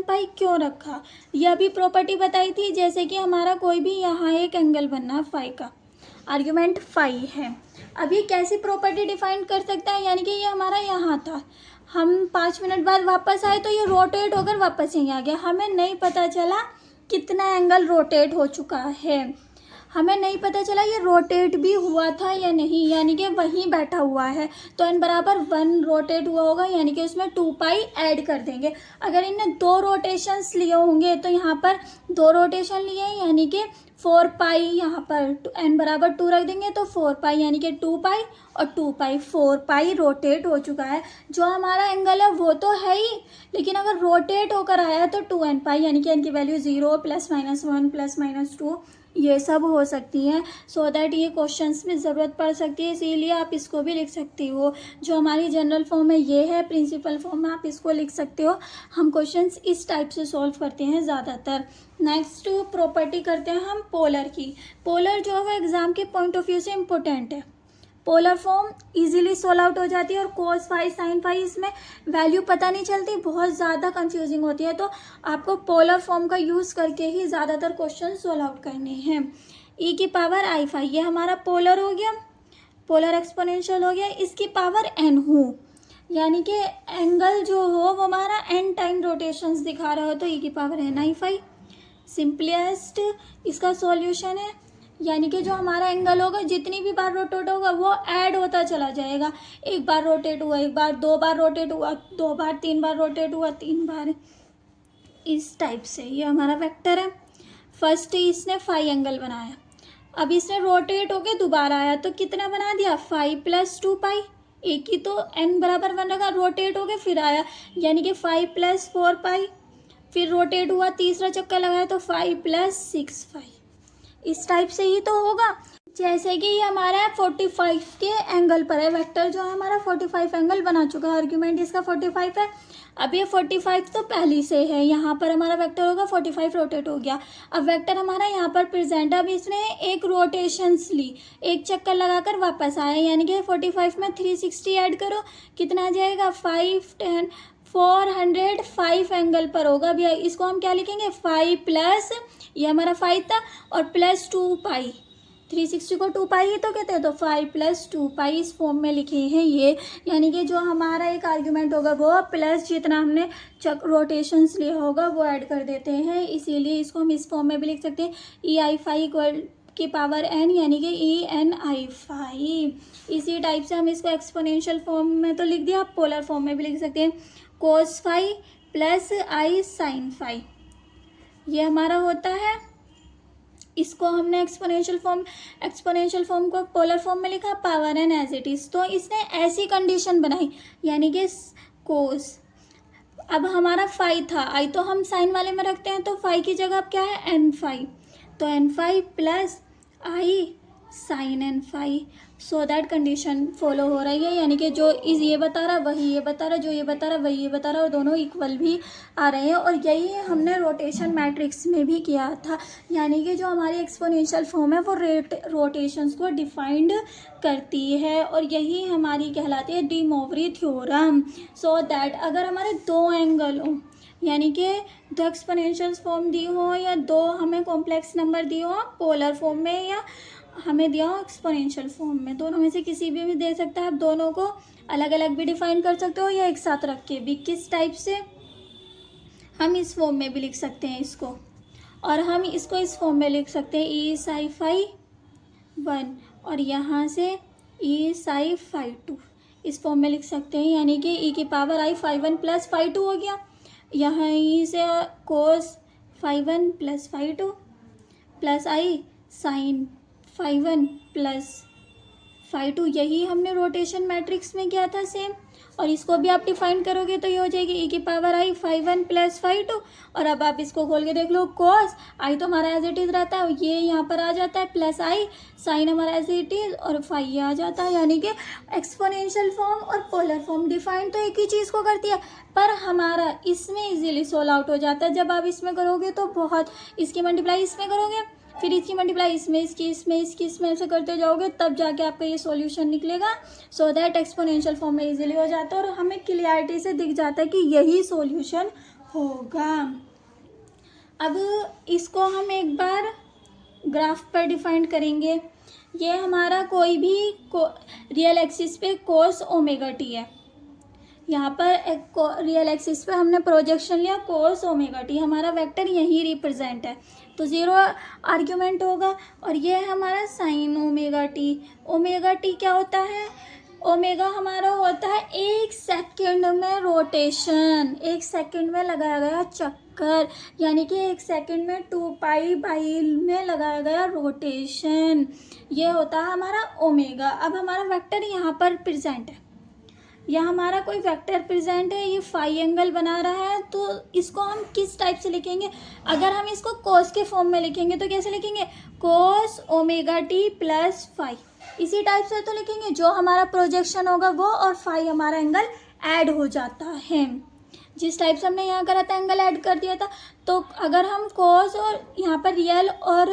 पाई क्यों रखा, यह भी प्रॉपर्टी बताई थी। जैसे कि हमारा कोई भी यहाँ एक एंगल बनना फाई का, आर्ग्यूमेंट फाई है। अभी कैसी प्रॉपर्टी डिफाइन कर सकता है, यानी कि ये हमारा यहाँ था, हम 5 मिनट बाद वापस आए तो ये रोटेट होकर वापस यहीं आ गया, हमें नहीं पता चला कितना एंगल रोटेट हो चुका है, हमें नहीं पता चला ये रोटेट भी हुआ था या नहीं, यानी कि वहीं बैठा हुआ है। तो n बराबर 1 रोटेट हुआ होगा, यानी कि उसमें 2 पाई ऐड कर देंगे। अगर इनने 2 रोटेशंस लिए होंगे तो यहाँ पर 2 रोटेशन लिए हैं, यानी कि 4 पाई, यहाँ पर n बराबर 2 रख देंगे तो 4 पाई, यानी कि 2 पाई और 2 पाई, 4 पाई रोटेट हो चुका है। जो हमारा एंगल है वो तो है ही, लेकिन अगर रोटेट होकर आया है तो 2n पाई, यानी कि n की वैल्यू 0 +-1 +-2 ये सब हो सकती हैं, सो दैट ये क्वेश्चंस में ज़रूरत पड़ सकती है, इसीलिए आप इसको भी लिख सकती हो। जो हमारी जनरल फॉर्म है ये है, प्रिंसिपल फॉर्म में आप इसको लिख सकते हो। हम क्वेश्चंस इस टाइप से सॉल्व करते हैं ज़्यादातर। नेक्स्ट प्रॉपर्टी करते हैं हम पोलर की। पोलर जो है एग्ज़ाम के पॉइंट ऑफ व्यू से इम्पोर्टेंट है। Polar form easily solve out हो जाती है, और कोस फाई साइन फाई इसमें वैल्यू पता नहीं चलती, बहुत ज़्यादा कंफ्यूजिंग होती है, तो आपको पोलर फॉर्म का यूज़ करके ही ज़्यादातर क्वेश्चन सोल्व आउट करने हैं। ई की पावर आई फाई, ये हमारा पोलर हो गया, पोलर एक्सपोनेंशियल हो गया। इसकी पावर एन हो, यानी कि एंगल जो हो वो हमारा एन टाइम रोटेशंस दिखा रहा हो, तो ई की पावर एन आई फाई। सिंपलेस्ट इसका सॉल्यूशन है, यानी कि जो हमारा एंगल होगा जितनी भी बार रोटेट होगा वो ऐड होता चला जाएगा। एक बार रोटेट हुआ, एक बार, दो बार रोटेट हुआ, दो बार, तीन बार रोटेट हुआ, तीन बार, इस टाइप से। ये हमारा वेक्टर है। फर्स्ट इसने फाई एंगल बनाया, अब इसने रोटेट होके दोबारा आया, तो कितना बना दिया, 5 + 2 पाई। एक ही तो n बराबर 1 रखा, रोटेट हो गया फिर आया, यानी कि 5 + 4 पाई। फिर रोटेट हुआ, तीसरा चक्कर लगाया तो 5 + 6 पाई। इस टाइप से ही तो होगा। जैसे कि ये हमारा 45 के एंगल पर है, वेक्टर जो है हमारा 45 एंगल बना चुका है, आर्ग्यूमेंट इसका 45 है। अब ये 45 तो पहले से है, यहाँ पर हमारा वेक्टर होगा 45 रोटेट हो गया। अब वेक्टर हमारा यहाँ पर प्रेजेंट है, अब इसने एक रोटेशंस ली, एक चक्कर लगाकर वापस आया, यानी कि 45 में 360 ऐड करो, कितना आ जाएगा, 5 10 405 एंगल पर होगा। अभी इसको हम क्या लिखेंगे, 5 प्लस, ये हमारा 5 था, और प्लस 2 पाई, 360 को 2 पाई ही तो कहते हैं, तो 5 + 2 पाई इस फॉर्म में लिखे हैं ये। यानी कि जो हमारा एक आर्ग्यूमेंट होगा वो प्लस जितना हमने रोटेशंस लिया होगा वो ऐड कर देते हैं, इसीलिए इसको हम इस फॉर्म में भी लिख सकते हैं, ई आई फाई इक्वल की पावर n, यानी कि ई एन आई फाई। इसी टाइप से हम इसको एक्सपोनेंशियल फॉर्म में तो लिख दिया, आप पोलर फॉर्म में भी लिख सकते हैं, cos phi plus i sine phi, ये हमारा होता है। इसको हमने एक्सपोनेंशियल फॉर्म को पोलर फॉर्म में लिखा, power n as it is. तो इसने ऐसी कंडीशन बनाई, यानी कि कोस, अब हमारा फाई था, आई तो हम साइन वाले में रखते हैं, तो फाई की जगह अब क्या है, एन फाई, तो n phi plus i sine n phi, so that condition follow हो रही है, यानी कि जो इस ये बता रहा वही ये बता रहा, जो ये बता रहा वही ये बता रहा, और दोनों इक्वल भी आ रहे हैं। और यही हमने रोटेशन मैट्रिक्स में भी किया था, यानी कि जो हमारी एक्सपोनेंशियल फॉर्म है वो रोटेशंस को डिफाइंड करती है, और यही हमारी कहलाती है डी मोवरी थ्योरम। सो दैट अगर हमारे दो एंगल हों, यानी कि दो एक्सपोनेंशियल फॉर्म दी हो, या दो हमें कॉम्प्लेक्स नंबर दी हो पोलर फॉर्म में, या हमें दिया हो एक्सपोनेंशियल फॉर्म में, दोनों में से किसी भी दे सकता है। आप दोनों को अलग अलग भी डिफाइन कर सकते हो, या एक साथ रख के भी, किस टाइप से हम इस फॉर्म में भी लिख सकते हैं इसको, और हम इसको इस फॉर्म में लिख सकते हैं, ई साई फाई 1, और यहाँ से ई साई फाई 2, इस फॉर्म में लिख सकते हैं, यानी कि ई की पावर आई फाई 1 + फाई 2 हो गया, यहाँ ई से cos phi 1 + phi 2 plus i sine phi 1 + phi 2, यही हमने रोटेशन मैट्रिक्स में किया था सेम। और इसको भी आप डिफाइन करोगे तो ये हो जाएगी ई की पावर आई फाई 1 + फाई 2, और अब आप इसको खोल के देख लो, कोस आई तो हमारा एज इट इज़ रहता है, ये यहाँ पर आ जाता है, प्लस आई साइन हमारा एज इट इज़, और फाई ये आ जाता है। यानी कि एक्सपोनेंशियल फॉर्म और पोलर फॉर्म डिफाइन तो एक ही चीज़ को करती है, पर हमारा इसमें इजीली सोल्व आउट हो जाता है। जब आप इसमें करोगे तो बहुत, इसकी मल्टीप्लाई इसमें करोगे, फिर इसकी मल्टीप्लाई इसमें, इसमें ऐसे करते जाओगे, तब जाके आपका ये सॉल्यूशन निकलेगा। सो दैट एक्सपोनेंशियल फॉर्म में इजीली हो जाता है, और हमें क्लियरिटी से दिख जाता है कि यही सॉल्यूशन होगा। अब इसको हम एक बार ग्राफ पर डिफाइन करेंगे। ये हमारा कोई भी रियल एक्सिस पे कोस ओमेगा टी है, यहाँ पर एक रियल एक्सिस पे हमने प्रोजेक्शन लिया कोस ओमेगा टी, हमारा वेक्टर यही रिप्रेजेंट है, तो ज़ीरो आर्ग्यूमेंट होगा। और ये है हमारा sign omega T. Omega T क्या होता है, ओमेगा हमारा होता है 1 सेकंड में रोटेशन, 1 सेकंड में लगाया गया चक्कर, यानी कि 1 सेकंड में 2 पाई बाई में लगाया गया रोटेशन, ये होता है हमारा ओमेगा। अब हमारा वेक्टर यहाँ पर प्रेजेंट है, या हमारा कोई वेक्टर प्रेजेंट है, ये फाई एंगल बना रहा है, तो इसको हम किस टाइप से लिखेंगे? अगर हम इसको कोस के फॉर्म में लिखेंगे तो कैसे लिखेंगे? Cos omega t plus phi, इसी टाइप से तो लिखेंगे। जो हमारा प्रोजेक्शन होगा वो और फाई हमारा एंगल ऐड हो जाता है। जिस टाइप से हमने यहाँ करा था एंगल ऐड कर दिया था। तो अगर हम कोस और यहाँ पर रियल और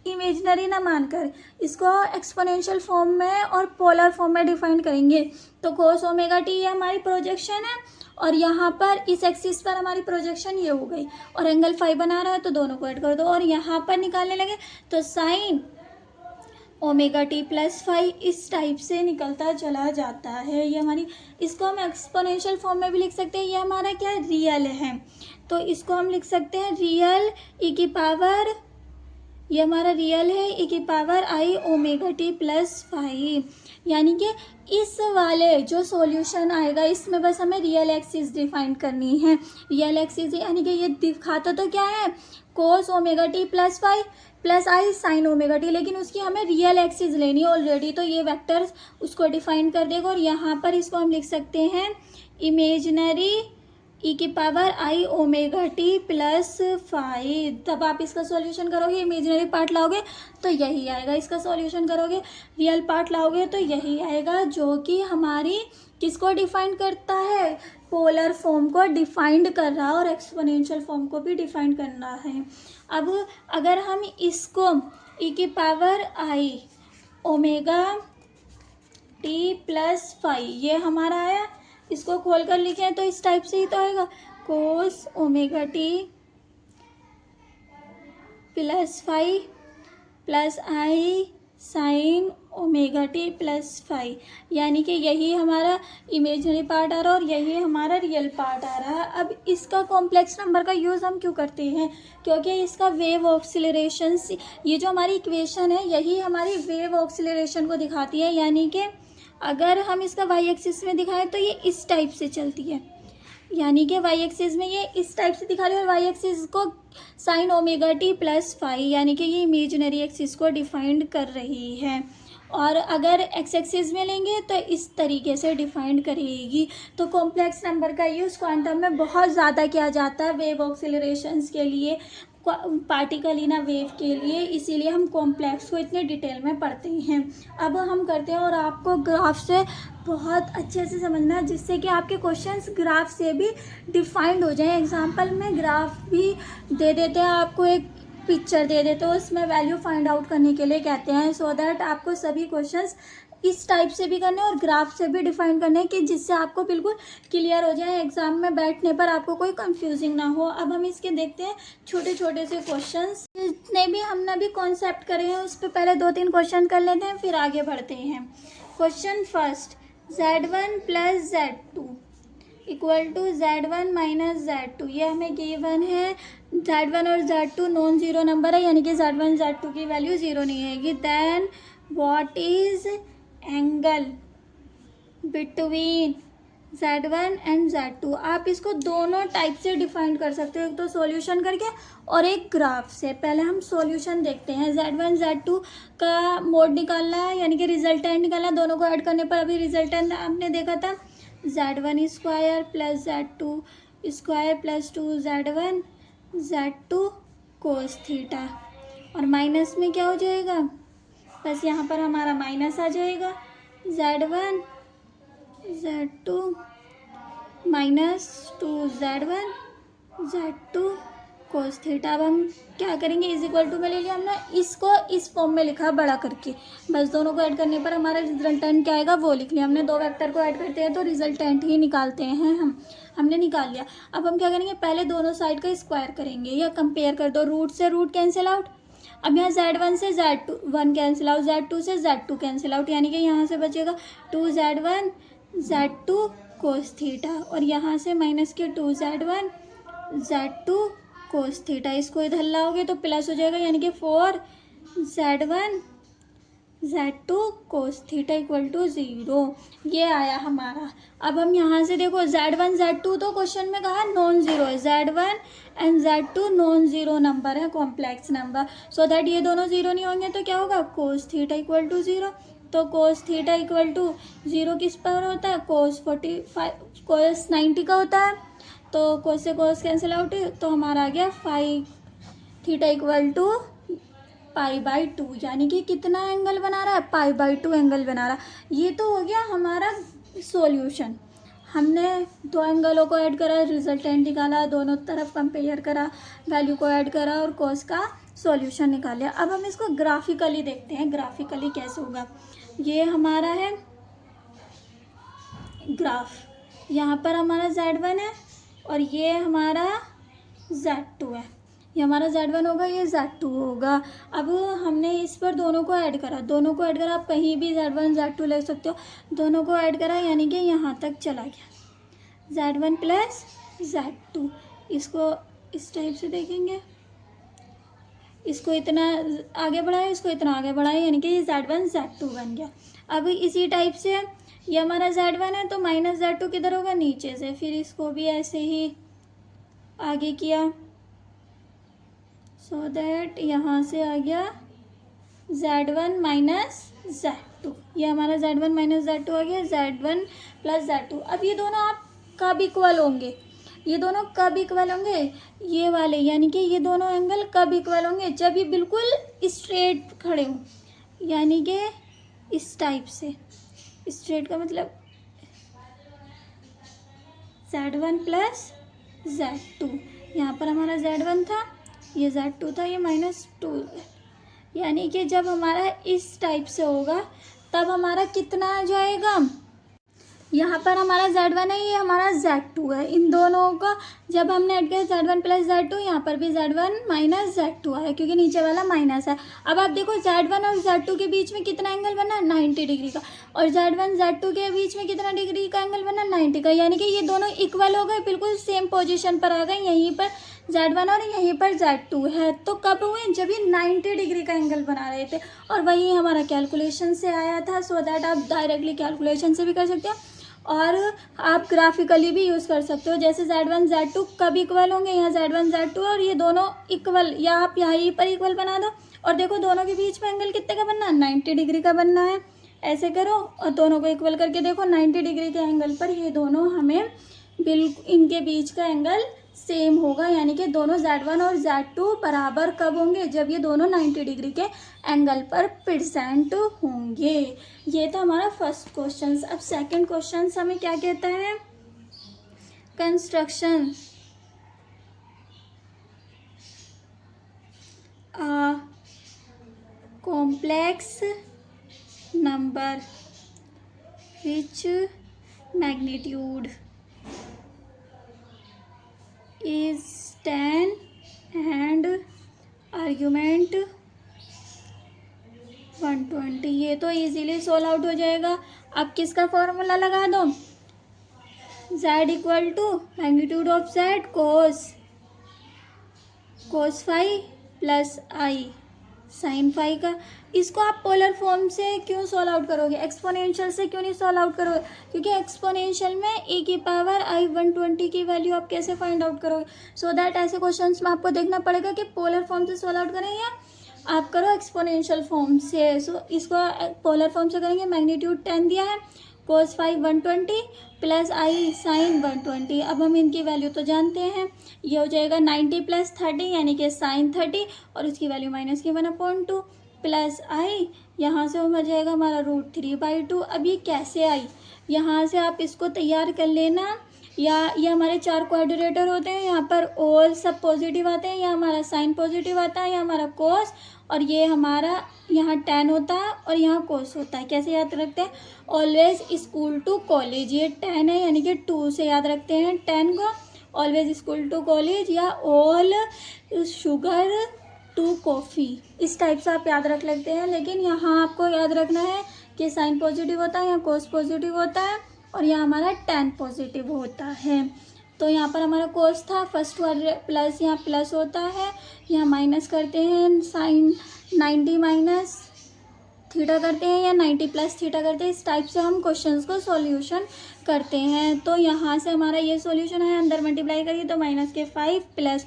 इमेजिनरी ना मानकर इसको एक्सपोनेंशियल फॉर्म में और पोलर फॉर्म में डिफाइन करेंगे तो कोस ओमेगा टी ये हमारी प्रोजेक्शन है और यहाँ पर इस एक्सिस पर हमारी प्रोजेक्शन ये हो गई और एंगल फाई बना रहा है तो दोनों को ऐड कर दो और यहाँ पर निकालने लगे तो sine omega t plus phi इस टाइप से निकलता चला जाता है। ये हमारी, इसको हम एक्सपोनेंशियल फॉर्म में भी लिख सकते हैं। ये हमारा क्या है? रियल है, तो इसको हम लिख सकते हैं रियल ई की पावर, ये हमारा रियल है ई की पावर आई ओमेगा टी प्लस फाई। यानी कि इस वाले जो सॉल्यूशन आएगा इसमें बस हमें रियल एक्सिस डिफाइन करनी है। रियल एक्सिस यानी कि ये दिखाता तो क्या है? Cos omega t plus phi plus i sine omega t, लेकिन उसकी हमें रियल एक्सिस लेनी है ऑलरेडी, तो ये वेक्टर्स उसको डिफाइन कर देगा। और यहाँ पर इसको हम लिख सकते हैं इमेजिनरी ई की पावर आई ओमेगा टी प्लस फाई। तब आप इसका सॉल्यूशन करोगे, इमेजिनरी पार्ट लाओगे तो यही आएगा, इसका सॉल्यूशन करोगे रियल पार्ट लाओगे तो यही आएगा, जो कि हमारी किसको डिफाइन करता है? पोलर फॉर्म को डिफाइंड कर रहा है और एक्सपोनेंशियल फॉर्म को भी डिफाइन करना है। अब अगर हम इसको ई की पावर आई ओमेगा टी प्लस फाई ये हमारा आया, इसको खोल कर लिखें तो इस टाइप से ही तो आएगा, cos omega t plus phi plus i sine omega t plus phi. यानी कि यही हमारा इमेजिनरी पार्ट आ रहा है और यही हमारा रियल पार्ट आ रहा है। अब इसका कॉम्प्लेक्स नंबर का यूज़ हम क्यों करते हैं? क्योंकि इसका वेव ऑक्सीलरेशन, ये जो हमारी इक्वेशन है यही हमारी वेव ऑक्सीलरेशन को दिखाती है। यानी कि अगर हम इसका वाई एक्सिस में दिखाएं तो ये इस टाइप से चलती है, यानी कि वाई एक्सिस में ये इस टाइप से दिखा रही है और वाई एक्सिस को sine omega t plus phi, यानी कि ये इमेजिनरी एक्सिस को डिफाइंड कर रही है। और अगर एक्स एक्सिस में लेंगे तो इस तरीके से डिफाइंड करेगी। तो कॉम्प्लेक्स नंबर का यूज़ क्वांटम में बहुत ज़्यादा किया जाता है वेव ऑक्सीलरेशंस के लिए, पार्टिकल इन अ वेव के लिए, इसीलिए हम कॉम्प्लेक्स को इतने डिटेल में पढ़ते हैं। अब हम करते हैं और आपको ग्राफ से बहुत अच्छे से समझना है जिससे कि आपके क्वेश्चंस ग्राफ से भी डिफाइंड हो जाएं। एग्जांपल में ग्राफ भी दे देते हैं, आपको एक पिक्चर दे देते हैं, उसमें वैल्यू फाइंड आउट करने के लिए कहते हैं, सो दैट आपको सभी क्वेश्चंस इस टाइप से भी करने और ग्राफ से भी डिफाइन करने हैं कि जिससे आपको बिल्कुल क्लियर हो जाए, एग्जाम में बैठने पर आपको कोई कंफ्यूजिंग ना हो। अब हम इसके देखते हैं छोटे छोटे से क्वेश्चंस, जितने भी हमने भी कॉन्सेप्ट करे हैं उस पर पहले 2-3 क्वेश्चन कर लेते हैं फिर आगे बढ़ते हैं। Question first, Z1 plus Z2 equal to Z1 minus Z2, ये हमें गिवन है। Z1 और Z2 नॉन ज़ीरो नंबर है, यानी कि Z1 Z2 की वैल्यू ज़ीरो नहीं आएगी। Then what is angle between Z1 and Z2? आप इसको दोनों टाइप से डिफाइन कर सकते हो, एक तो सॉल्यूशन करके और एक ग्राफ से। पहले हम सॉल्यूशन देखते हैं। Z1 Z2 का मोड निकालना है, यानी कि रिजल्टेंट निकालना है, दोनों को ऐड करने पर अभी रिजल्टेंट आपने देखा था Z1 square plus Z2 square plus 2Z1 Z2 cos theta, और माइनस में क्या हो जाएगा? बस यहाँ पर हमारा माइनस आ जाएगा, Z1 Z2 minus 2Z1 Z2 cos theta. अब हम क्या करेंगे, इज इक्वल टू में ले लिया हमने, इसको इस फॉर्म में लिखा बड़ा करके, बस दोनों को ऐड करने पर हमारा रिजल्टेंट क्या आएगा वो लिख लिया हमने। दो वेक्टर को ऐड करते हैं तो रिजल्टेंट ही निकालते हैं हमने निकाल लिया। अब हम क्या करेंगे, पहले दोनों साइड का स्क्वायर करेंगे या कंपेयर कर दो, रूट से रूट कैंसिल आउट। अब यहाँ Z1 से Z1 कैंसिल आउट, Z2 से Z2 कैंसिल आउट, यानी कि यहाँ से बचेगा 2Z1 Z2 कोस थीटा, और यहाँ से माइनस के 2Z1 Z2 कोस थीटा। इसको इधर लाओगे तो प्लस हो जाएगा, यानी कि 4Z1 Z2 cos theta equal to 0। ये आया हमारा। अब हम यहाँ से देखो Z1 Z2 तो क्वेश्चन में कहा नॉन ज़ीरो है, Z1 and Z2 non zero number है, कॉम्प्लेक्स नंबर, सो दैट ये दोनों ज़ीरो नहीं होंगे तो क्या होगा, कोस थीटा इक्वल टू 0। तो कोस थीटा इक्वल टू 0 किस पर होता है, कोस 90 का होता है। तो कोस से कोस कैंसिल आउट, तो हमारा आ गया 5 थीटा इक्वल टू π/2, यानी कि कितना एंगल बना रहा है, π/2 एंगल बना रहा है। ये तो हो गया हमारा सॉल्यूशन। हमने दो एंगलों को ऐड करा, रिजल्टेंट निकाला, दोनों तरफ कंपेयर करा, वैल्यू को ऐड करा और कॉस का सॉल्यूशन निकाल लिया। अब हम इसको ग्राफिकली देखते हैं, ग्राफिकली कैसे होगा। ये हमारा है ग्राफ, यहाँ पर हमारा Z1 है और ये हमारा Z2 है। ये हमारा Z1 होगा, ये Z2 होगा। अब हमने इस पर दोनों को ऐड करा, दोनों को ऐड करा, आप कहीं भी Z1 Z2 ले सकते हो। दोनों को ऐड करा यानी कि यहाँ तक चला गया Z1 प्लस Z2। इसको इस टाइप से देखेंगे, इसको इतना आगे बढ़ाए, इसको इतना आगे बढ़ाए, यानी कि ये Z1 Z2 बन गया। अब इसी टाइप से ये हमारा Z1 है तो माइनस Z2 किधर होगा, नीचे से। फिर इसको भी ऐसे ही आगे किया, सो दैट यहाँ से आ गया Z1 माइनस Z2। ये हमारा Z1 माइनस Z2 आ गया, Z1 प्लस Z2। अब ये दोनों आप कब इक्वल होंगे, ये दोनों कब इक्वल होंगे, ये वाले, यानी कि ये दोनों एंगल कब इक्वल होंगे, जब ये बिल्कुल स्ट्रेट खड़े हों, यानी कि इस टाइप से। स्ट्रेट का मतलब Z1 प्लस Z2। यहाँ पर हमारा Z1 था, ये Z2 था, ये -2, यानी कि जब हमारा इस टाइप से होगा तब हमारा कितना आ जाएगा। यहाँ पर हमारा Z1 है, ये हमारा Z2 है। इन दोनों का जब हमने ऐड किया Z1 प्लस Z2, यहाँ पर भी Z1 माइनस Z2 आया क्योंकि नीचे वाला माइनस है। अब आप देखो Z1 और Z2 के बीच में कितना एंगल बना, 90 डिग्री का, और Z1 Z2 के बीच में कितना डिग्री का एंगल बना, 90 का, यानी कि ये दोनों इक्वल हो गए, बिल्कुल सेम पोजिशन पर आ गए। यहीं पर Z1 और यहीं पर Z2 है। तो कब हुए, जब ये 90 डिग्री का एंगल बना रहे थे, और वही हमारा कैलकुलेशन से आया था। सो दैट आप डायरेक्टली कैलकुलेशन से भी कर सकते हो और आप ग्राफिकली भी यूज़ कर सकते हो। जैसे Z1 Z2 कब इक्वल होंगे, यहाँ Z1 Z2 और ये दोनों इक्वल, या आप यहीं पर इक्वल बना दो और देखो दोनों के बीच में एंगल कितने का बनना है, 90 डिग्री का बनना है। ऐसे करो और दोनों को इक्वल करके देखो, 90 डिग्री के एंगल पर ये दोनों हमें बिल्कुल इनके बीच का एंगल सेम होगा, यानी कि दोनों Z1 और Z2 बराबर कब होंगे, जब ये दोनों 90 डिग्री के एंगल पर प्रेजेंट होंगे। ये था हमारा फर्स्ट क्वेश्चन। अब सेकंड क्वेश्चन हमें क्या कहता है, construction complex number which magnitude is 10 and argument 120। ये तो इजीली सोल्व आउट हो जाएगा। अब किसका फॉर्मूला लगा दो, z equal to magnitude of z cos phi plus i sine phi का। इसको आप पोलर फॉर्म से क्यों सॉल्व आउट करोगे, एक्सपोनेंशियल से क्यों नहीं सॉल्व आउट करोगे, क्योंकि एक्सपोनेंशियल में e की पावर i 120 की वैल्यू आप कैसे फाइंड आउट करोगे। सो दैट ऐसे क्वेश्चंस में आपको देखना पड़ेगा कि पोलर फॉर्म से सॉल्व आउट करें या आप करो एक्सपोनेंशियल फॉर्म से। सो इसको पोलर फॉर्म से करेंगे, मैग्नीट्यूड 10 दिया है, cos phi 120 plus i sign 120। अब हम इनकी वैल्यू तो जानते हैं, ये हो जाएगा 90 प्लस 30 यानी कि साइन 30 और उसकी वैल्यू माइनस की 1/2 प्लस आई, यहाँ से हो जाएगा हमारा √3/2। अब ये कैसे आई, यहाँ से आप इसको तैयार कर लेना, या ये हमारे 4 क्वाड्रेटर होते हैं, यहाँ पर ऑल सब पॉजिटिव आते हैं, यहाँ हमारा साइन पॉजिटिव आता है, यहाँ हमारा कोस, और ये हमारा यहाँ tan होता है और यहाँ कोस होता है। कैसे याद रखते हैं, ऑलवेज स्कूल टू कॉलेज, ये tan है यानी कि 2 से याद रखते हैं tan को, ऑलवेज स्कूल टू कॉलेज या ऑल शुगर टू कॉफ़ी, इस टाइप से आप याद रख लेते हैं। लेकिन यहाँ आपको याद रखना है कि साइन पॉजिटिव होता है, यहाँ कोस पॉजिटिव होता है और यहाँ हमारा tan पॉजिटिव होता है। तो यहाँ पर हमारा कोस था फर्स्ट वाले प्लस, यहाँ प्लस होता है, यहाँ माइनस करते हैं, साइन 90 माइनस थीटा करते हैं या 90 प्लस थीटा करते हैं। इस टाइप से हम क्वेश्चंस को सॉल्यूशन करते हैं। तो यहाँ से हमारा ये सॉल्यूशन है, अंदर मल्टीप्लाई करिए तो -5 प्लस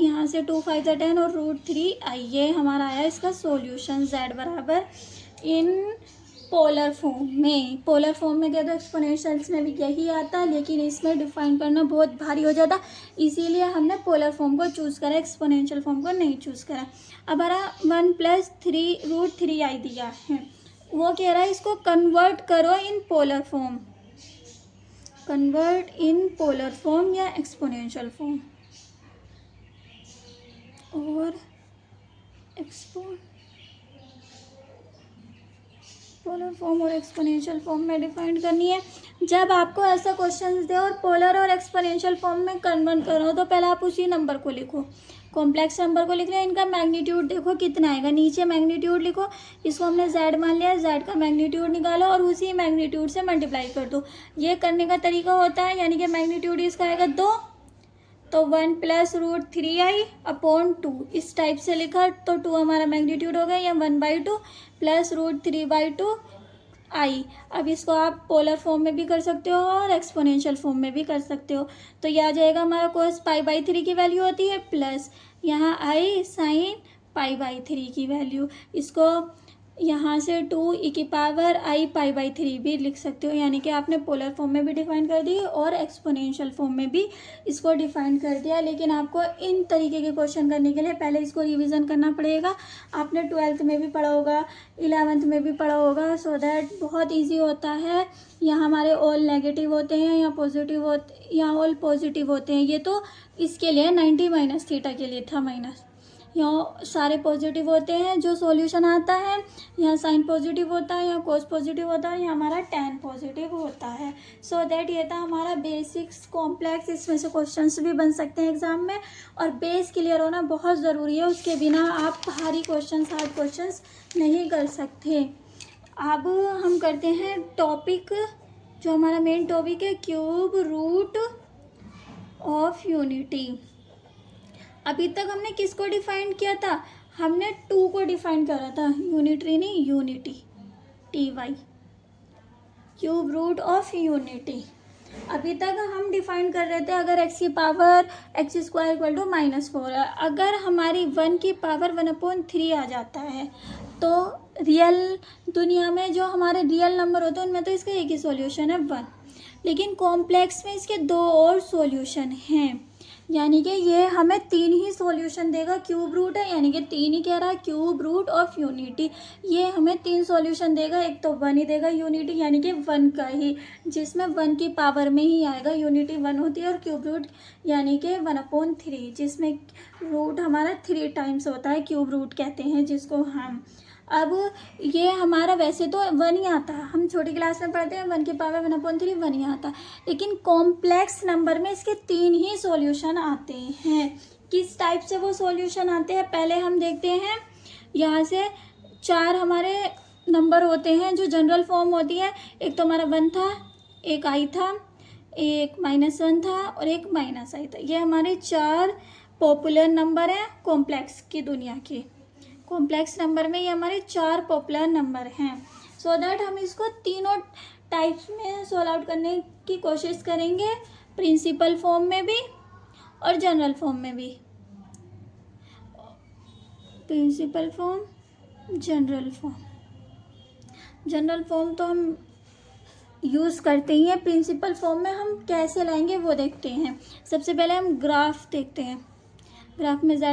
यहाँ से 2 5 10 और √3 आई, ये हमारा आया इसका सॉल्यूशन z बराबर इन पोलर फॉर्म में। पोलर फॉर्म में क्या था, एक्सपोनेंशियल्स में भी यही आता, लेकिन इसमें डिफाइन करना बहुत भारी हो जाता, इसीलिए हमने पोलर फॉर्म को चूज़ करा, एक्सपोनेंशियल फॉर्म को नहीं चूज़ करा। अब हमारा 1 + 3√3i दिया है, वो कह रहा है इसको कन्वर्ट करो in polar form, convert in polar form या एक्सपोनेंशियल फॉर्म, और पोलर फॉर्म और एक्सपोनेंशियल फॉर्म में डिफाइन करनी है। जब आपको ऐसा क्वेश्चन दे और पोलर और एक्सपोनेंशियल फॉर्म में कन्वर्ट करो, तो पहले आप उसी नंबर को लिखो, कॉम्प्लेक्स नंबर को लिख रहे हैं, इनका मैग्नीट्यूड देखो कितना आएगा, नीचे मैग्नीट्यूड लिखो, इसको हमने z मान लिया, z का मैग्नीट्यूड निकालो और उसी मैग्नीट्यूड से मल्टीप्लाई कर दो। ये करने का तरीका होता है, यानी कि मैग्नीट्यूड इसका आएगा 2, तो 1 + √3i/2 इस टाइप से लिखा, तो 2 हमारा मैग्नीट्यूड हो गया, या 1/2 + √3/2i। अब इसको आप पोलर फॉर्म में भी कर सकते हो और एक्सपोनेंशियल फॉर्म में भी कर सकते हो। तो यह आ जाएगा हमारा cos π/3 की वैल्यू होती है, प्लस यहाँ i sin π/3 की वैल्यू, इसको यहाँ से 2e⁻i π/3 भी लिख सकते हो, यानी कि आपने पोलर फॉर्म में भी डिफाइन कर दी और एक्सपोनेंशियल फॉर्म में भी इसको डिफाइन कर दिया। लेकिन आपको इन तरीके के क्वेश्चन करने के लिए पहले इसको रिवीजन करना पड़ेगा। आपने 12th में भी पढ़ा होगा, 11th में भी पढ़ा होगा, सो दैट बहुत ईजी होता है। यहाँ हमारे ऑल नेगेटिव होते हैं या पॉजिटिव होते, यहाँ ऑल पॉजिटिव होते हैं, ये तो इसके लिए 90 - थीटा के लिए था माइनस, यहाँ सारे पॉजिटिव होते हैं जो सॉल्यूशन आता है, यहाँ साइन पॉजिटिव होता है, यहाँ कोस पॉजिटिव होता है, यहाँ हमारा टैन पॉजिटिव होता है। सो दैट ये था हमारा बेसिक्स कॉम्प्लेक्स, इसमें से क्वेश्चंस भी बन सकते हैं एग्जाम में, और बेस क्लियर होना बहुत ज़रूरी है, उसके बिना आप भारी क्वेश्चंस, हार्ड क्वेश्चंस नहीं कर सकते। अब हम करते हैं टॉपिक, जो हमारा मेन टॉपिक है, क्यूब रूट ऑफ यूनिटी। अभी तक हमने किसको डिफाइन किया था, हमने 2 को डिफाइन करा था, यूनिटरी नहीं, unity, TY, cube root of unity. अभी तक हम डिफाइन कर रहे थे अगर x² = -4, अगर हमारी 1 की पावर 1/3 आ जाता है, तो रियल दुनिया में जो हमारे रियल नंबर होते हैं उनमें तो इसका एक ही सॉल्यूशन है 1, लेकिन कॉम्प्लेक्स में इसके 2 और सॉल्यूशन हैं, यानी कि ये हमें 3 ही सॉल्यूशन देगा। क्यूब रूट है यानी कि 3 ही कह रहा है, क्यूब रूट ऑफ यूनिटी, ये हमें 3 सॉल्यूशन देगा। एक तो 1 ही देगा यूनिटी, यानी कि 1 का ही, जिसमें 1 की पावर में ही आएगा, यूनिटी 1 होती है, और क्यूब रूट यानी कि 1/3, जिसमें रूट हमारा 3 टाइम्स होता है, क्यूब रूट कहते हैं जिसको हम। अब ये हमारा वैसे तो 1 ही आता है, हम छोटी क्लास में पढ़ते हैं 1 की पावर 1/3 1 ही आता है, लेकिन कॉम्प्लेक्स नंबर में इसके 3 ही सॉल्यूशन आते हैं। किस टाइप से वो सॉल्यूशन आते हैं पहले हम देखते हैं। यहाँ से 4 हमारे नंबर होते हैं जो जनरल फॉर्म होती है, एक तो हमारा 1 था, एक i था, एक -1 था और एक -i था। ये हमारे 4 पॉपुलर नंबर हैं कॉम्प्लेक्स की दुनिया के। कॉम्प्लेक्स नंबर में ये हमारे 4 पॉपुलर नंबर हैं। सो दैट हम इसको तीनों टाइप्स में सॉल्व आउट करने की कोशिश करेंगे, प्रिंसिपल फॉर्म में भी और जनरल फॉर्म में भी। Principal form, general form. General form तो हम यूज़ करते ही हैं, प्रिंसिपल फॉर्म में हम कैसे लाएंगे वो देखते हैं। सबसे पहले हम ग्राफ देखते हैं। ग्राफ में z =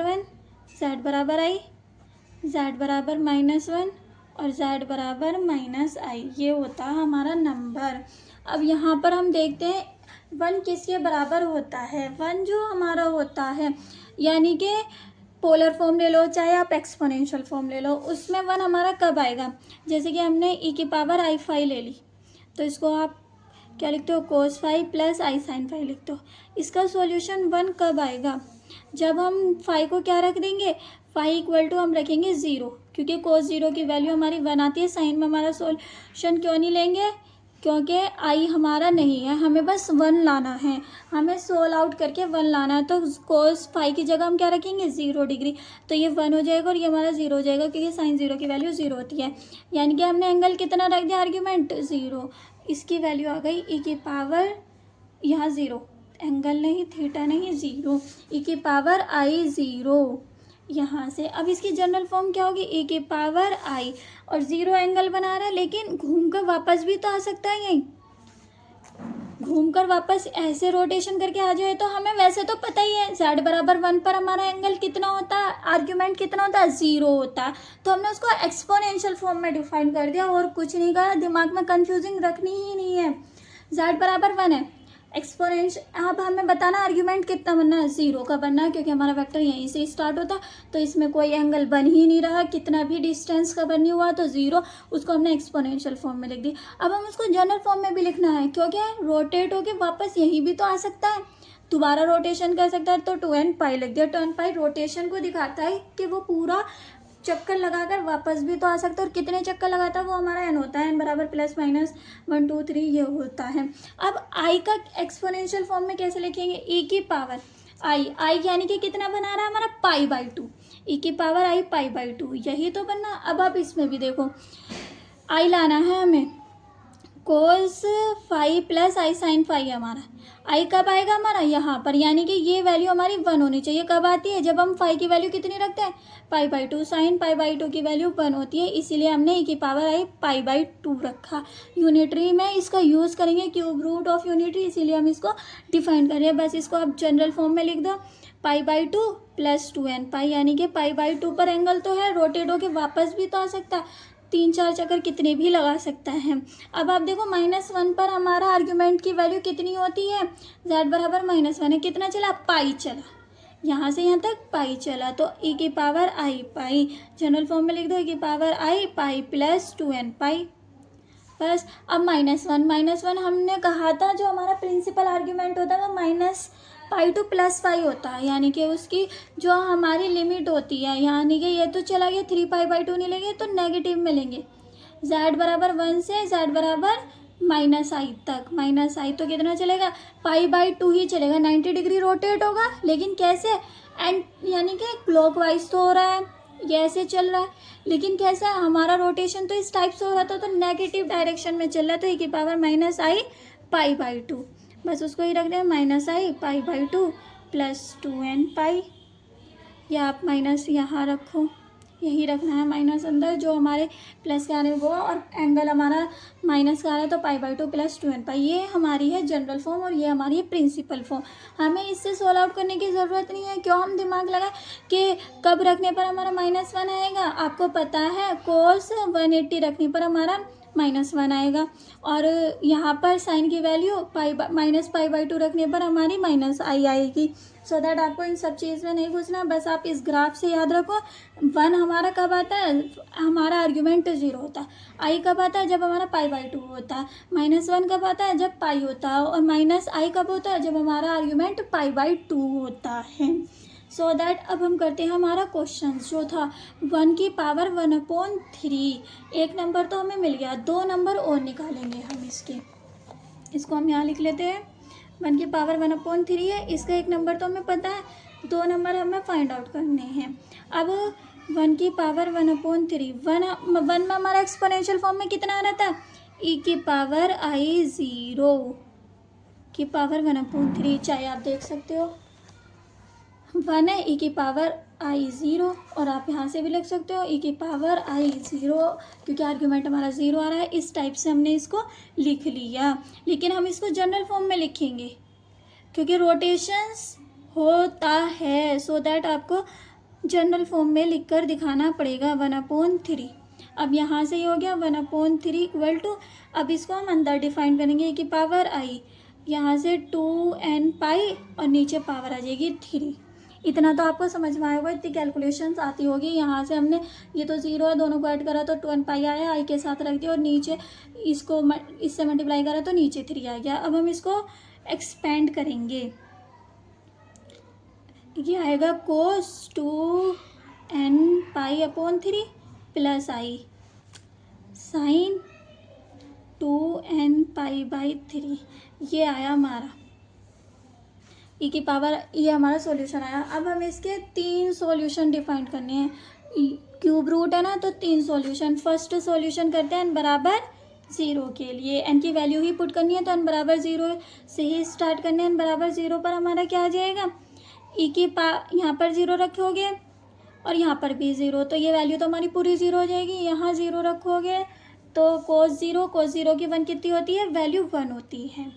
1, z = i, z = -1 और z = -i, ये होता है हमारा नंबर। अब यहाँ पर हम देखते हैं 1 किसके बराबर होता है। 1 जो हमारा होता है, यानी कि पोलर फॉर्म ले लो चाहे आप एक्सपोनेंशियल फॉर्म ले लो, उसमें 1 हमारा कब आएगा। जैसे कि हमने e⁻i⁵ ले ली, तो इसको आप क्या लिखते हो, cos phi + i sin phi लिखते हो। इसका सॉल्यूशन 1 कब आएगा, जब हम फाई को क्या रख देंगे, फाई = हम रखेंगे 0, क्योंकि cos 0 की वैल्यू हमारी 1 आती है। साइन में हमारा सॉल्यूशन क्यों नहीं लेंगे, क्योंकि i हमारा नहीं है, हमें बस 1 लाना है, हमें सोल्व आउट करके 1 लाना है। तो cos phi की जगह हम क्या रखेंगे, 0 डिग्री, तो ये 1 हो जाएगा और ये हमारा 0 हो जाएगा, क्योंकि साइन 0 की वैल्यू 0 होती है। यानी कि हमने एंगल कितना रख दिया, आर्ग्यूमेंट 0, इसकी वैल्यू आ गई e⁻, यहाँ 0, एंगल नहीं, थीटा नहीं, 0, e⁻i⁵, यहाँ से। अब इसकी जनरल फॉर्म क्या होगी, ए की पावर आई, और 0 एंगल बना रहा है, लेकिन घूमकर वापस भी तो आ सकता है, यहीं घूमकर वापस ऐसे रोटेशन करके आ जाए तो हमें वैसे तो पता ही है z बराबर 1 पर हमारा एंगल कितना होता है, आर्ग्यूमेंट कितना होता है, 0 होता है। तो हमने उसको एक्सपोनेंशियल फॉर्म में डिफाइन कर दिया और कुछ नहीं करा, दिमाग में कंफ्यूजिंग रखनी ही नहीं है। z बराबर 1 है, एक्सपोनेंशियल, अब हमें बताना आर्ग्यूमेंट कितना बनना है, 0 का बनना है, क्योंकि हमारा वेक्टर यहीं से स्टार्ट होता है, तो इसमें कोई एंगल बन ही नहीं रहा, कितना भी डिस्टेंस कवर नहीं हुआ तो 0, उसको हमने एक्सपोनेंशियल फॉर्म में लिख दी। अब हम उसको जनरल फॉर्म में भी लिखना है, क्योंकि रोटेट होके वापस यहीं भी तो आ सकता है, दोबारा रोटेशन कर सकता है, तो 2n पाई लिख दिया। 2n पाई रोटेशन को दिखाता है कि वो पूरा चक्कर लगाकर वापस भी तो आ सकता है, और कितने चक्कर लगाता है वो हमारा n होता है, n बराबर +-1 2 3 ये होता है। अब i का एक्सपोनेंशियल फॉर्म में कैसे लिखेंगे, e की पावर i यानी कि कितना बना रहा है हमारा π/2, e की पावर i π/2, यही तो बनना। अब आप इसमें भी देखो, i लाना है हमें, कोस phi plus i sine phi हमारा, आई कब आएगा हमारा यहाँ पर, यानी कि ये वैल्यू हमारी 1 होनी चाहिए। कब आती है, जब हम फाई की वैल्यू कितनी रखते हैं, π/2, साइन π/2 की वैल्यू 1 होती है, इसीलिए हमने e की पावर आई π/2 रखा। यूनिटरी में इसका यूज़ करेंगे, क्यूब रूट ऑफ यूनिटरी, इसीलिए हम इसको डिफाइन कर रहे हैं। बस इसको आप जनरल फॉर्म में लिख दो, π/2 + 2n पाई, यानी कि π/2 पर एंगल तो है, रोटेट होके वापस भी तो आ सकता है, 3-4 चक्कर कितने भी लगा सकता है। अब आप देखो -1 पर हमारा आर्ग्यूमेंट की वैल्यू कितनी होती है, z बराबर -1 है, कितना चला, पाई चला, यहाँ से यहाँ तक पाई चला, तो e की पावर आई पाई, जनरल फॉर्म में लिख दो, e की पावर आई पाई + 2n पाई। बस अब -1 हमने कहा था जो हमारा प्रिंसिपल आर्ग्यूमेंट होता है वो -π to +π होता है, यानी कि उसकी जो हमारी लिमिट होती है, यानी कि ये तो चला गया 3π/2 नहीं लेंगे तो नेगेटिव में लेंगे, z बराबर 1 से z बराबर -i तक, -i तो कितना चलेगा, π/2 ही चलेगा, 90 डिग्री रोटेट होगा, लेकिन कैसे, एंड यानी कि क्लॉकवाइज तो हो रहा है, ये ऐसे चल रहा है, लेकिन कैसा है हमारा रोटेशन तो इस टाइप से हो रहा था, तो नेगेटिव डायरेक्शन में चल रहा है, तो e की पावर -i π/2, बस उसको ही रख दें, -i π/2 + 2n पाई, या आप माइनस यहाँ रखो, यही रखना है माइनस अंदर, जो हमारे प्लस का आ रहे हैं वो, और एंगल हमारा माइनस का आ रहा है, तो π/2 + 2n पाई, ये हमारी है जनरल फॉर्म और ये हमारी है प्रिंसिपल फॉर्म। हमें इससे सोल्व आउट करने की ज़रूरत नहीं है, क्यों हम दिमाग लगाए कि कब रखने पर हमारा -1 आएगा, आपको पता है कोस 180 रखने पर हमारा -1 आएगा, और यहाँ पर साइन की वैल्यू -π/2 रखने पर हमारी -i आएगी। सो दैट आपको इन सब चीज़ में नहीं घुसना, बस आप इस ग्राफ से याद रखो 1 हमारा कब आता है, हमारा आर्ग्यूमेंट 0 होता है, i कब आता है, जब हमारा π/2 होता है, -1 कब आता है, जब पाई होता है, और -i कब होता है, जब हमारा आर्ग्यूमेंट π/2 होता है। सो दैट अब हम करते हैं हमारा क्वेश्चन जो था 1 की पावर 1/3, एक नंबर तो हमें मिल गया, 2 नंबर और निकालेंगे हम इसको हम यहाँ लिख लेते हैं, 1 की पावर 1/3 है, इसका एक नंबर तो हमें पता है, 2 नंबर हमें फाइंड आउट करने हैं। अब 1 की पावर 1/3, 1 में हमारा एक्सपोनेंशियल फॉर्म में कितना आ रहा था, e की पावर आई 0 की पावर 1/3, चाहे आप देख सकते हो 1 है, e की पावर आई 0, और आप यहाँ से भी लिख सकते हो e की पावर आई 0, क्योंकि आर्ग्यूमेंट हमारा 0 आ रहा है, इस टाइप से हमने इसको लिख लिया। लेकिन हम इसको जनरल फॉर्म में लिखेंगे क्योंकि रोटेशंस होता है, सो दैट आपको जनरल फॉर्म में लिखकर दिखाना पड़ेगा 1/3। अब यहाँ से ही हो गया 1/3 = अब इसको हम अंदर डिफाइन करेंगे, e की पावर आई, यहाँ से 2n पाई और नीचे पावर आ जाएगी 3। इतना तो आपको समझ में आएगा, इतनी कैलकुलेशंस आती होगी। यहाँ से हमने ये तो 0 है, दोनों को ऐड करा तो 2n पाई आया, आई के साथ रख दिया, और नीचे इसको इससे मल्टीप्लाई करा तो नीचे 3 आ गया। अब हम इसको एक्सपेंड करेंगे, ये आएगा cos 2n पाई/3 + i साइन 2n पाई/3, ये आया हमारा e की पावर, ये हमारा सॉल्यूशन आया। अब हम इसके 3 सॉल्यूशन डिफाइन करने हैं, क्यूब रूट है ना, तो 3 सॉल्यूशन। फर्स्ट सॉल्यूशन करते हैं n बराबर 0 के लिए, n की वैल्यू ही पुट करनी है, तो n बराबर 0 से ही स्टार्ट करने, n बराबर 0 पर हमारा क्या आ जाएगा, यहाँ पर 0 रखोगे और यहाँ पर भी 0, तो ये वैल्यू तो हमारी पूरी 0 हो जाएगी। यहाँ 0 रखोगे तो cos 0 की 1 कितनी होती है, वैल्यू 1 होती है।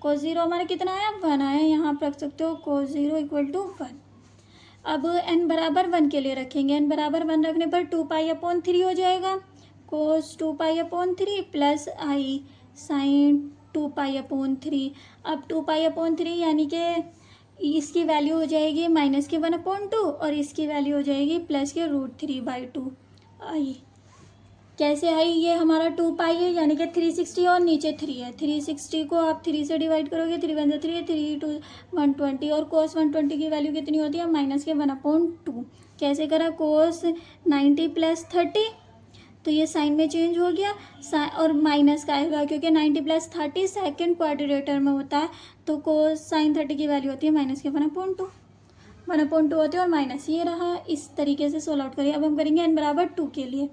cos 0 हमारा कितना आया, 1 आया। यहाँ पर रख सकते हो cos 0 इक्वल टू 1। अब n बराबर 1 के लिए रखेंगे, n बराबर 1 रखने पर 2π/3 हो जाएगा। cos 2π/3 plus i sine 2π/3। अब 2π/3 यानी कि इसकी वैल्यू हो जाएगी -1/2 और इसकी वैल्यू हो जाएगी +√3/2 आई। कैसे आई, ये हमारा 2π है यानी कि 360 और नीचे 3 है। 360 को आप 3 से डिवाइड करोगे, 3 × 3 3 × 2 120 और cos 120 की वैल्यू कितनी होती है, -1/2। कैसे करा, cos 90 + 30, तो ये साइन में चेंज हो गया और माइनस का आएगा क्योंकि 90 + 30 सेकेंड क्वाड्रेटर में होता है। तो cos sin 30 की वैल्यू होती है -1/2 होती है और माइनस ये रहा। इस तरीके से सोल्व आउट करिए। अब हम करेंगे n बराबर 2 के लिए,